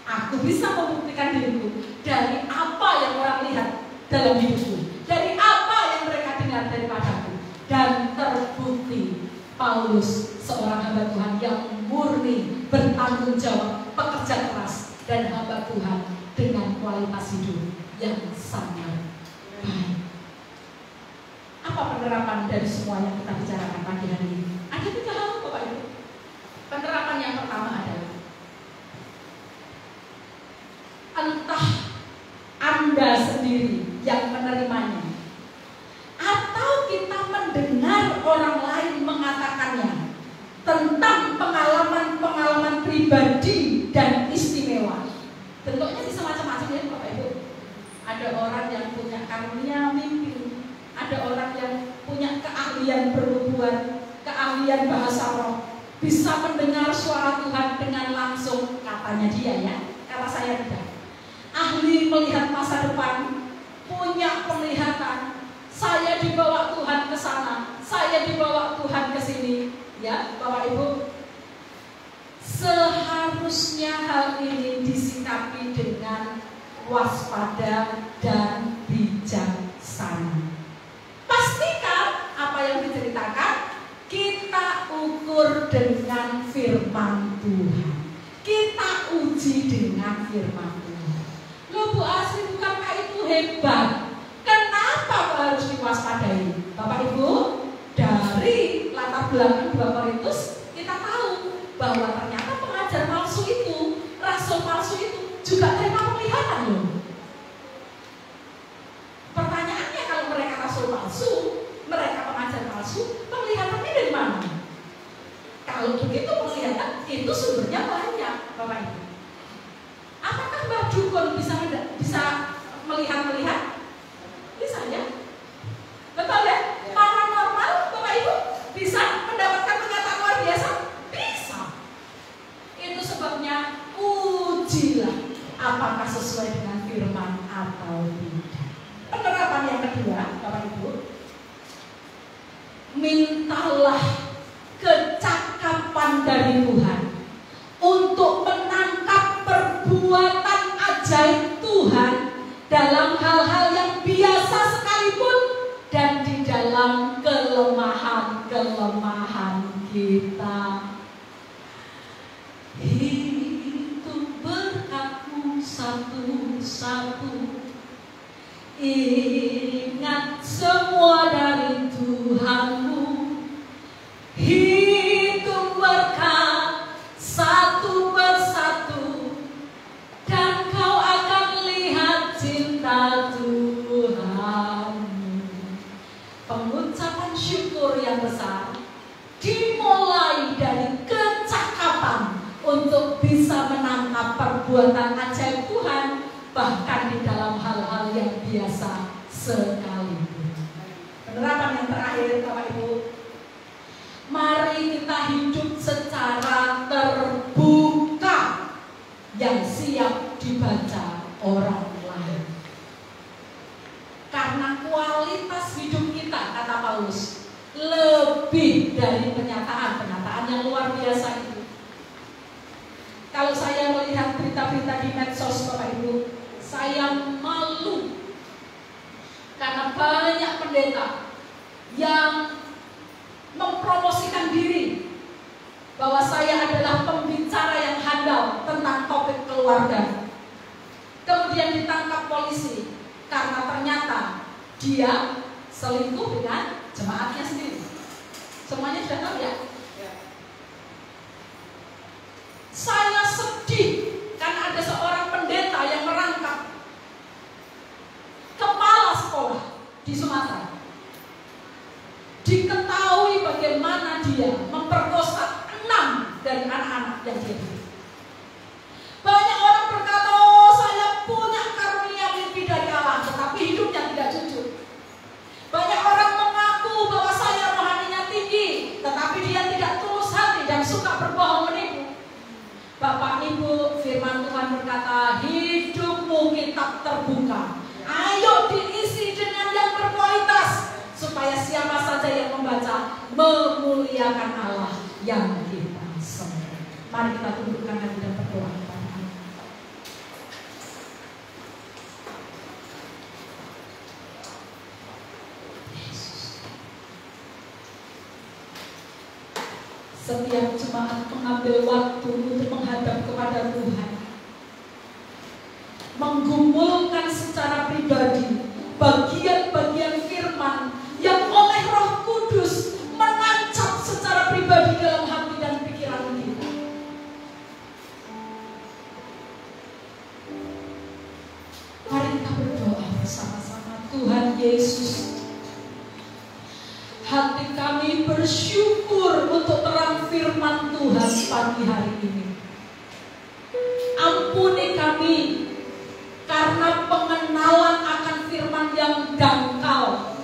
Aku bisa membuktikan diriku dari apa yang orang lihat dalam hidupku, dari apa yang mereka dengar daripadaku. Dan terbukti Paulus seorang hamba Tuhan yang murni, bertanggung jawab, pekerja keras, dan hamba Tuhan dengan kualitas hidup yang sangat baik. Apa penerapan dari semua yang kita bicarakan pagi hari ini? Ada 3 hal, Bapak Ibu. Penerapan yang pertama adalah entah Anda sendiri yang menerimanya, atau kita mendengar orang lain mengatakannya tentang pengalaman-pengalaman pribadi dan istimewa. Bentuknya bisa macam-macam ya Bapak Ibu. Ada orang yang punya karunia mimpi, ada orang yang punya keahlian bernubuat, keahlian bahasa roh, bisa mendengar suara Tuhan dengan langsung, katanya dia ya, kata saya tidak. Ahli melihat masa depan, punya penglihatan. Saya dibawa Tuhan ke sana, saya dibawa Tuhan ke sini, ya Bapak Ibu. Seharusnya hal ini disikapi dengan waspada dan bijaksana. Pastikan apa yang diceritakan kita ukur dengan firman Tuhan, kita uji dengan firman Tuhan. Loh Bu Asri, bukankah itu hebat? Kenapa harus diwaspadai? Bapak Ibu, dari latar belakang 2 Korintus kita tahu bahwa ternyata pengajar palsu itu, rasul palsu itu juga terima penglihatan loh. Pertanyaannya, kalau mereka rasul palsu, mereka pengajar palsu, penglihatannya dari mana? Kalau begitu penglihatan itu sumbernya banyak, Bapak Ibu. Apakah Mbak Dukun bisa melihat? Bisa ya? Betul ya? Paranormal, Bapak Ibu, bisa mendapatkan penglihatan luar biasa? Bisa. Itu sebabnya ujilah apakah sesuai dengan firman atau tidak. Penerapan yang kedua, Bapak Ibu, mintalah kecakapan dari Tuhan untuk menangkap perbuatan ajaib Tuhan dalam hal-hal yang biasa sekalipun dan di dalam kelemahan-kelemahan kita. Hidup berkatmu satu-satu, ingat semua dari Tuhanmu. Hidup berkat satu persatu, dan kau akan lihat cinta Tuhanmu. Pengucapan syukur yang besar dimulai dari kecakapan untuk bisa menangkap perbuatan ajaib Tuhan, bahkan di dalam hal-hal yang biasa sekalipun. Penerapan yang terakhir, Bapak Ibu, mari kita hidup secara terbuka yang siap dibaca orang lain. Karena kualitas hidup kita, kata Paulus, lebih dari penyataan-penyataan yang luar biasa itu. Kalau saya melihat berita-berita di medsos, Bapak Ibu, saya malu karena banyak pendeta yang mempromosikan diri bahwa saya adalah pembicara yang handal tentang topik keluarga. Kemudian ditangkap polisi karena ternyata dia selingkuh dengan jemaatnya sendiri. Semuanya sudah tahu ya? Saya sedih karena ada seorang pendeta yang merangkap kepala sekolah di Sumatera. Firman Tuhan berkata, hidupmu kitab terbuka. Ayo diisi dengan yang berkualitas, supaya siapa saja yang membaca memuliakan Allah yang kita sembah. Mari kita tundukkan hati dan berdoa. Setiap jemaat mengambil waktu untuk menghadap kepada Tuhan, menggumulkan secara pribadi bagian-bagian firman yang oleh Roh Kudus menancap secara pribadi dalam hati dan pikiran kita. Mari kita berdoa bersama-sama. Tuhan Yesus, hati kami bersyukur untuk terang firman Tuhan pagi hari ini. Ampuni kami karena pengenalan akan firman yang dangkal.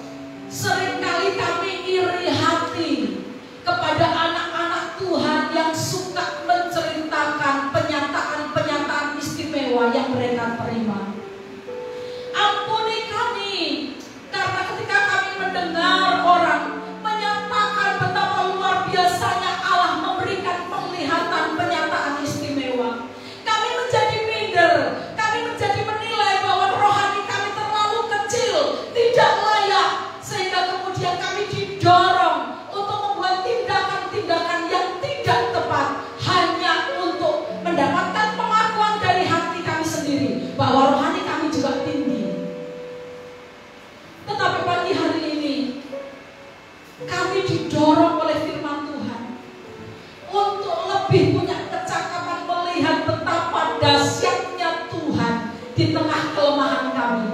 Seringkali kami iri hati kepada anak-anak Tuhan yang suka menceritakan penyataan-penyataan istimewa yang mereka terima. Ampuni kami karena ketika kami mendengar orang menyatakan betapa luar biasanya Allah memberikan penglihatan penyataan istimewa, kami menjadi minder, kami menjadi menilai bahwa rohani kami terlalu kecil, tidak layak, sehingga kemudian kami didorong untuk membuat tindakan-tindakan yang tidak tepat hanya untuk mendapatkan pengakuan dari hati kami sendiri bahwa rohani kami juga tinggi. Tetapi pagi hari ini kami didorong oleh firman Tuhan untuk lebih punya kecakapan melihat betapa dahsyatnya Tuhan di tengah kelemahan kami.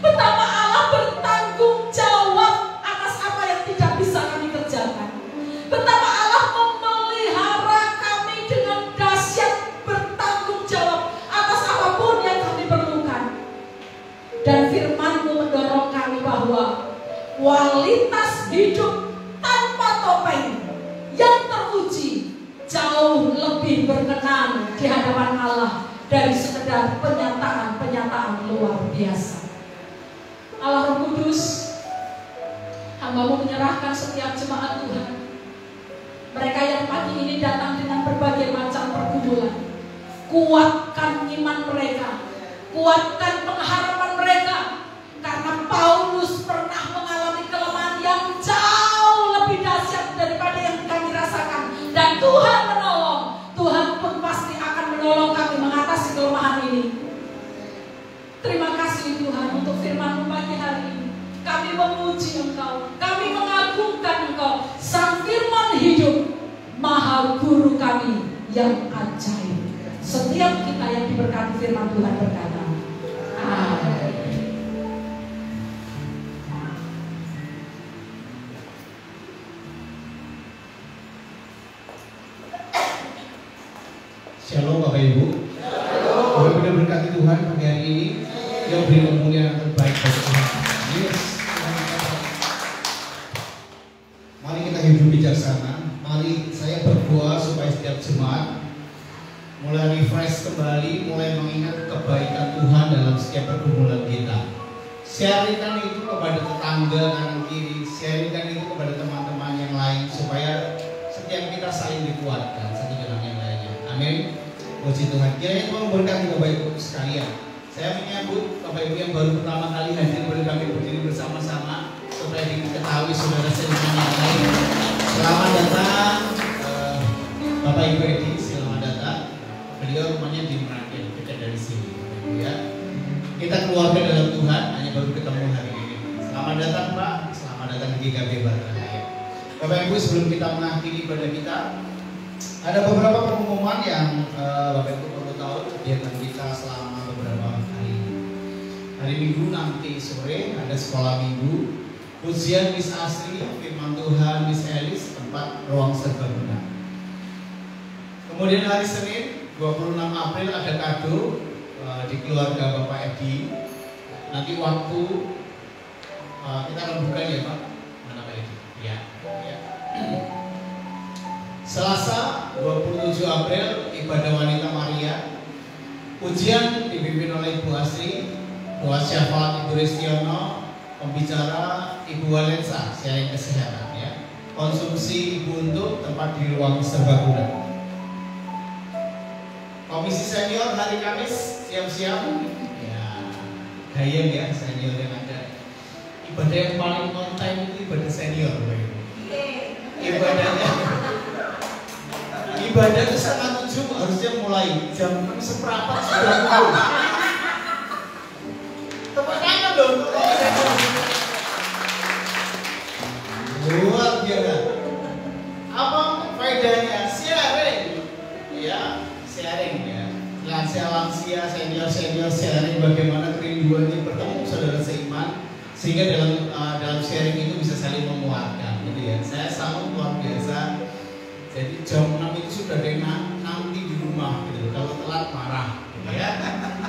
Betapa Allah bertanggung jawab atas apa yang tidak bisa kami kerjakan. Betapa Allah memelihara kami dengan dahsyat, bertanggung jawab atas apapun yang kami perlukan. Dan firman-Mu mendorong kami bahwa kualitas hidup tanpa topeng yang teruji jauh lebih berkenan di hadapan Allah dari sekedar penyataan-penyataan luar biasa. Allah Roh Kudus, hamba-Mu menyerahkan setiap jemaat Tuhan, mereka yang pagi ini datang dengan berbagai macam pergumulan. Kuatkan iman mereka, kuatkan pengharapan mereka, karena Paulus pernah mengalami kelemahan yang jauh lebih dahsyat daripada yang kami rasakan. Dan Tuhan menolong, Tuhan pun pasti akan menolong kami mengatasi kelemahan ini. Terima kasih Tuhan untuk firman-Mu pagi hari ini. Kami memuji Engkau, kami mengagungkan Engkau, Sang Firman hidup, Maha Guru kami yang ajaib. Setiap kita yang diberkati firman Tuhan berkata, amin. Shalom Bapak Ibu. Benar-benar berkati Tuhan pagi hari ini. Dia beri kemuliaan yang terbaik bagi Tuhan. Yes. Mari kita hidup bijaksana. Mari saya berdoa supaya setiap jemaat mulai refresh kembali, mulai mengingat kebaikan Tuhan dalam setiap pergumulan kita. Sharingkan itu kepada tetangga kanan kiri, sharingkan itu kepada teman-teman yang lain supaya setiap kita saling dikuatkan satu dengan yang lainnya. Amin. Puji Tuhan. Kiranya Tuhan memberkati Bapak Ibu sekalian. Saya menyambut Bapak Ibu yang baru pertama kali hadir, boleh kami berdiri bersama-sama supaya diketahui saudara seiman yang lain. Selamat datang Bapak Ibu Edi, selamat datang. Beliau rumahnya di Merapen, dekat dari sini. Ya. Kita keluarga dalam Tuhan, hanya baru ketemu hari ini. Selamat datang Pak, selamat datang di GKB Barahaya. Bapak Ibu, sebelum kita mengakhiri ibadah kita, ada beberapa pengumuman yang Bapak Ibu perlu tahu kegiatan kita selama beberapa hari. Hari Minggu nanti sore ada sekolah minggu, ujian Miss Asri, firman Tuhan Miss Elis, tempat ruang serbaguna. Kemudian hari Senin 26 April ada kado di keluarga Bapak Edi. Nanti waktu kita akan buka ya Pak. Mana Pak Edi? Ya. Selasa 27 April ibadah wanita Maria. Pujian dipimpin oleh Ibu Asri, doa syafaat Ibu Ristiono, pembicara Ibu Walensa, sharing kesehatan ya. Konsumsi Ibu untuk tempat di ruang serbaguna. Komisi senior hari Kamis siap-siap ya, gayeng ya senior yang ada. Ibadah yang paling on time itu ibadah senior. Ibadah itu 6:30 harusnya mulai jam 6:15 sudah kumpul. Tepuk tangan dong. Luar biasa. Apa faedahnya? Sharing ya, sharing ya. Lansia senior sharing bagaimana kerinduannya bertemu saudara seiman, sehingga dalam sharing itu bisa saling menguatkan gitu ya. Saya selalu luar biasa. Jadi jam 6 itu sudah ada nanti di rumah gitu. Kalau telat marah gitu ya.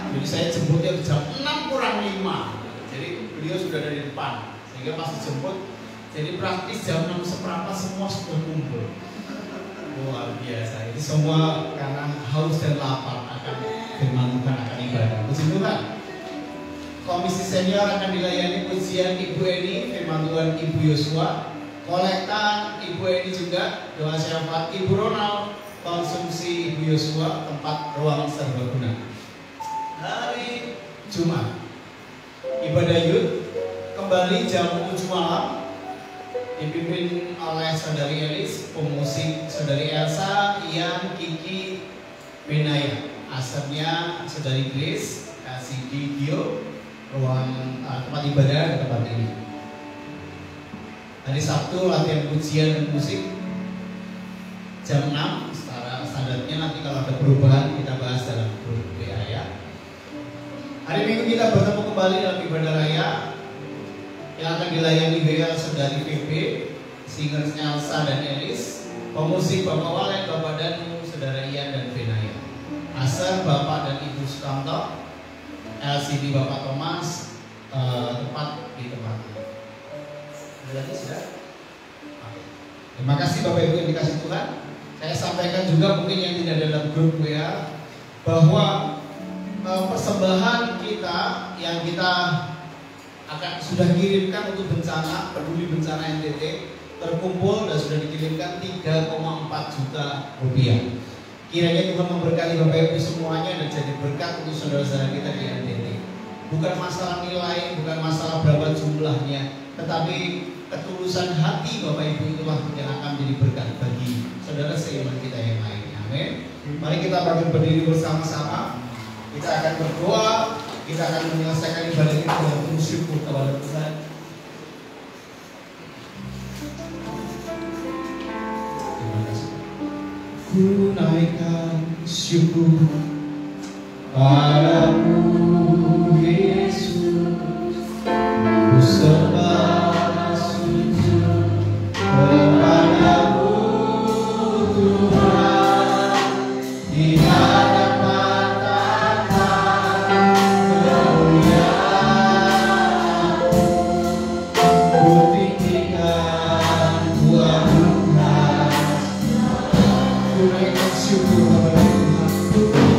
Jadi saya jemputnya jam 6 kurang 5. Jadi beliau sudah ada di depan. Sehingga pas dijemput, jadi praktis jam 6:15 semua sudah kumpul. Luar biasa. Ini semua karena haus dan lapar akan firman Tuhan, akan ibadah. Puji Tuhan. Komisi senior akan dilayani pujian Ibu Eni, firman Tuhan Ibu Yosua. Kolekta Ibu Eni juga, doa syafaat Ibu Ronald, konsumsi Ibu Yosua, tempat ruang serbaguna. Hari Jumat ibadah Yud kembali jam 7 malam, dipimpin oleh Saudari Elis, pemusik Saudari Elsa, Ian, Kiki, Benaya. Asapnya Saudari Grace, kasih Gio, ruang tempat ibadah di tempat ini. Hari Sabtu latihan pujian dan musik jam 6. Standarnya nanti kalau ada perubahan kita bahas dalam grup WA ya. Hari Minggu kita bertemu kembali dalam ibadah raya yang akan dilayani WA Saudari PB, singers Elsa dan Elis, pemusik Bapak Walen, Bapak Danu, Saudara Ian dan Benaya. Asar Bapak dan Ibu Sukanto, LCD Bapak Thomas, tepat di tempat ini. Lagi sudah. Terima kasih Bapak Ibu yang dikasih Tuhan. Saya sampaikan juga mungkin yang tidak dalam grup WA bahwa persembahan kita yang kita akan sudah kirimkan untuk bencana peduli bencana NTT terkumpul dan sudah dikirimkan 3,4 juta rupiah. Kiranya Tuhan memberkati Bapak Ibu semuanya dan jadi berkat untuk saudara-saudara kita di NTT. Bukan masalah nilai, bukan masalah berapa jumlahnya, tetapi ketulusan hati Bapak Ibu itulah yang akan menjadi berkat bagi saudara seiman kita yang lainnya. Amin. Mari kita berdiri bersama-sama. Kita akan berdoa. Kita akan menyelesaikan ibadah kita dengan penuh syukur kepada Tuhan. Terima kasih. Ku naikkan syukur padamu Yesus. Ku sembah kepadamu Tuhan, di hadapan tahta kemuliaan, ku tinggikan, ku agungkan, ku naikkan syukur kepada Tuhan.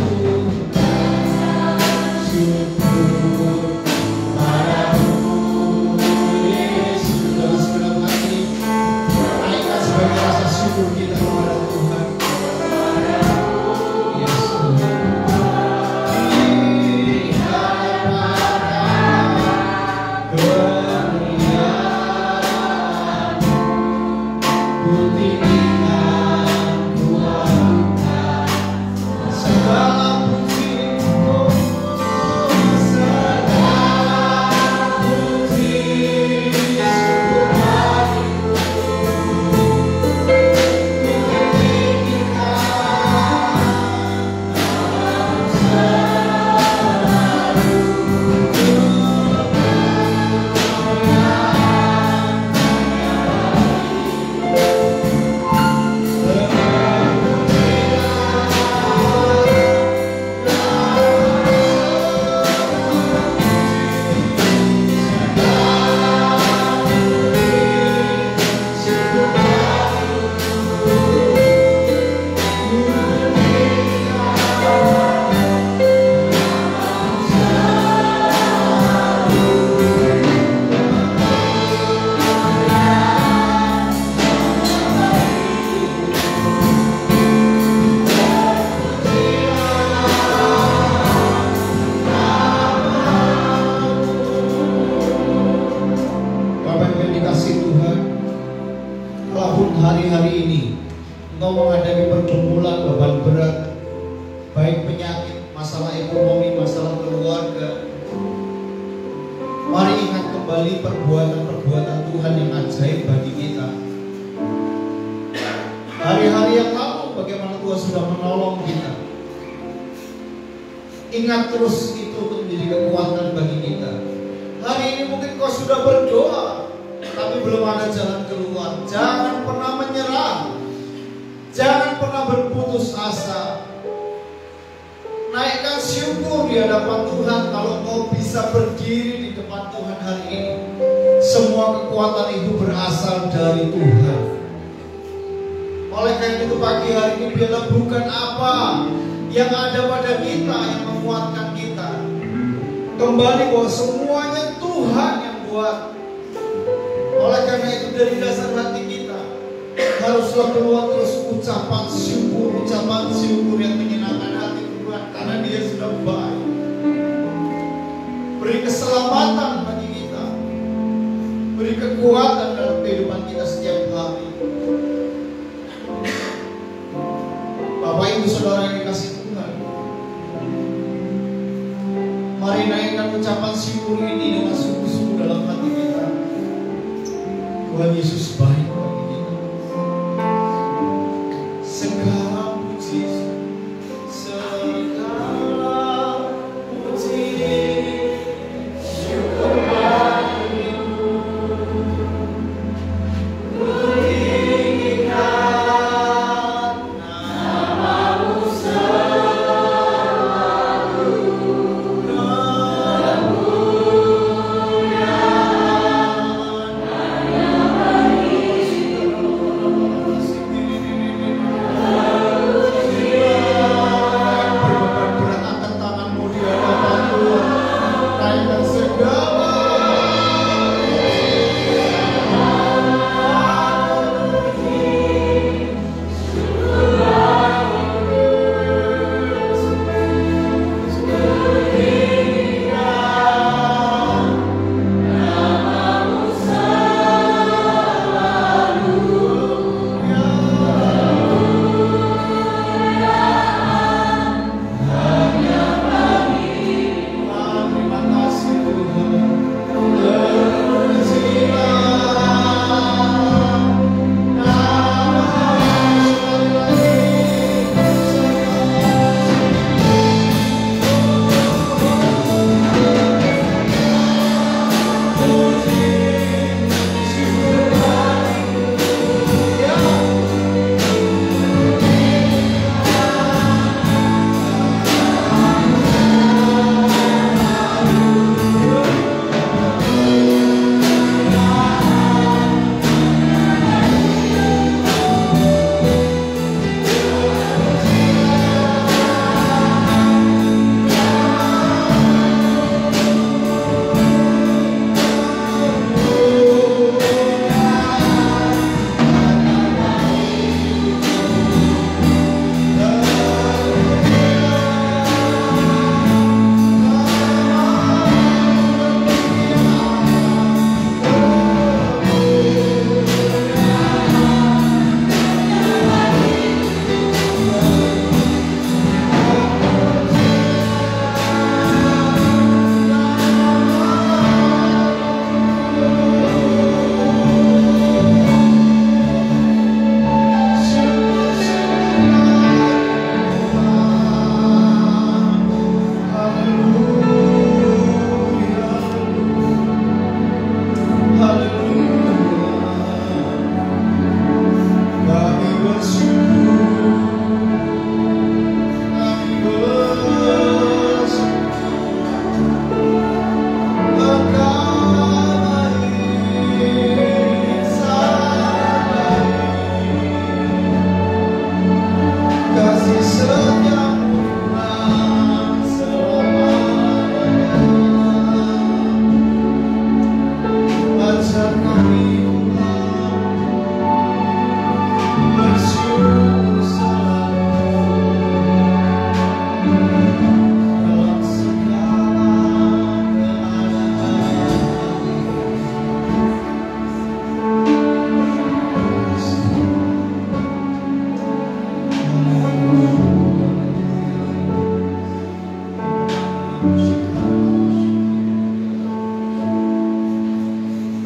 masalah ekonomi, masalah keluarga. Mari ingat kembali perbuatan-perbuatan Tuhan yang ajaib bagi kita. Hari-hari yang lalu bagaimana Tuhan sudah menolong kita. Ingat terus itu untuk menjadi kekuatan bagi kita. Hari ini mungkin kau sudah berdoa, tapi belum ada jalan keluar. Jangan pernah menyerah. Jangan pernah berputus asa. Naikkan syukur di hadapan Tuhan kalau kau bisa berdiri di depan Tuhan hari ini. Semua kekuatan itu berasal dari Tuhan. Oleh karena itu pagi hari ini biarlah bukan apa yang ada pada kita yang menguatkan kita. Kembali bahwa semuanya Tuhan yang buat. Oleh karena itu dari dasar hati kita haruslah keluar terus ucapan syukur yang menyenangkan hati Tuhan karena Dia sudah baik. Beri keselamatan bagi kita, beri kekuatan dalam kehidupan kita setiap hari. Bapak Ibu Saudara yang dikasih Tuhan, mari naikkan ucapan syukur ini dengan sungguh-sungguh dalam hati kita. Tuhan Yesus baik bagi kita. Segala puji, syukur bagimu. Ku tinggikan namamu selalu. Kemuliaan hanya bagi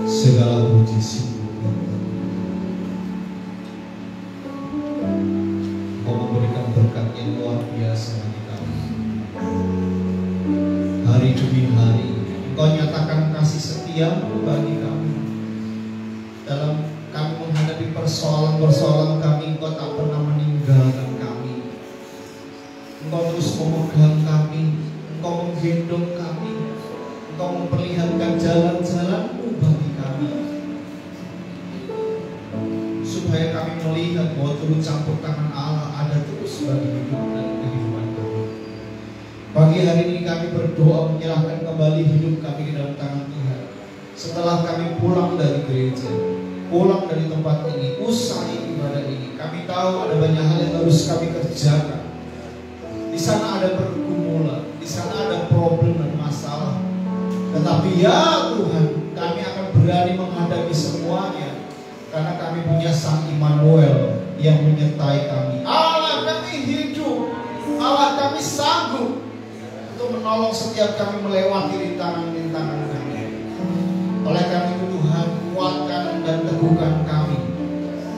Segala puji syukur Kau memberikan berkat yang luar biasa bagi kami. Hari demi hari Engkau nyatakan kasih setia-Mu bagi kami. Dalam kami menghadapi persoalan-persoalan kami, Engkau tak pernah meninggalkan kami. Engkau terus memegang kami, Engkau menggendong kami, Engkau memperlihatkan jalan-jalan-Mu bagi kami, supaya kami melihat bahwa turut campur tangan Allah ada terus bagi hidup dan kehidupan kami. Pagi hari ini kami berdoa menyerahkan kembali hidup kami ke dalam tangan Tuhan. Setelah kami pulang dari gereja, pulang dari tempat ini, usai ibadah ini, kami tahu ada banyak hal yang harus kami kerjakan. Di sana ada pergumulan, di sana ada problem dan masalah. Tetapi ya Tuhan, kami akan berani menghadapi semuanya karena kami punya Sang Immanuel yang menyertai kami. Allah kami hidup, Allah kami sanggup untuk menolong setiap kami melewati rintangan-rintangan kami. Oleh karena itu Tuhan, kuatkan dan teguhkan kami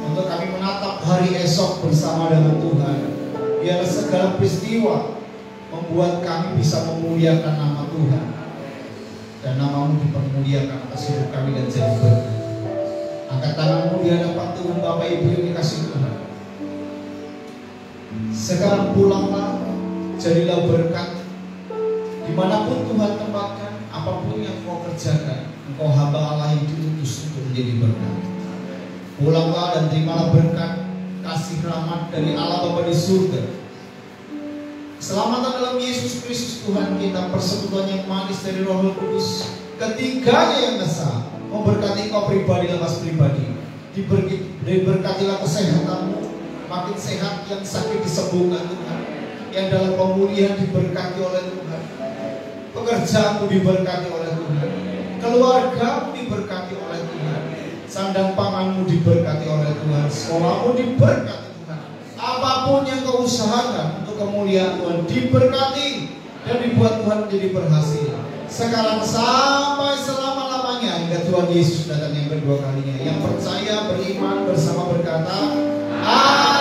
untuk kami menatap hari esok bersama dengan Tuhan. Biar segala peristiwa membuat kami bisa memuliakan nama Tuhan dan nama-Mu dipermuliakan atas hidup kami dan jadi berkat. Angkat tanganmu di hadapan Tuhan, Bapak Ibu yang dikasihi Tuhan. Sekarang pulanglah, jadilah berkat dimanapun Tuhan tempatkan, apapun yang Kau kerjakan. Engkau hamba Allah yang diutus untuk menjadi berkat. Pulanglah dan terimalah berkat kasih rahmat dari Allah Bapa di surga. Keselamatan dalam Yesus Kristus Tuhan kita, persekutuan yang manis dari Roh Kudus, ketiganya yang esa, memberkati kau pribadi lepas pribadi. Diberkatilah kesehatanmu, makin sehat, yang sakit disembuhkan Tuhan, yang dalam pemulihan diberkati oleh Tuhan, pekerjaanmu diberkati oleh Tuhan, keluargamu diberkati oleh Tuhan, sandang panganmu diberkati oleh Tuhan, sekolahmu diberkati Tuhan. Apapun yang kau usahakan untuk kemuliaan Tuhan diberkati dan dibuat Tuhan menjadi berhasil. Sekarang sampai selama-lamanya hingga Tuhan Yesus datang yang kedua kalinya. Yang percaya beriman bersama berkata, Amin.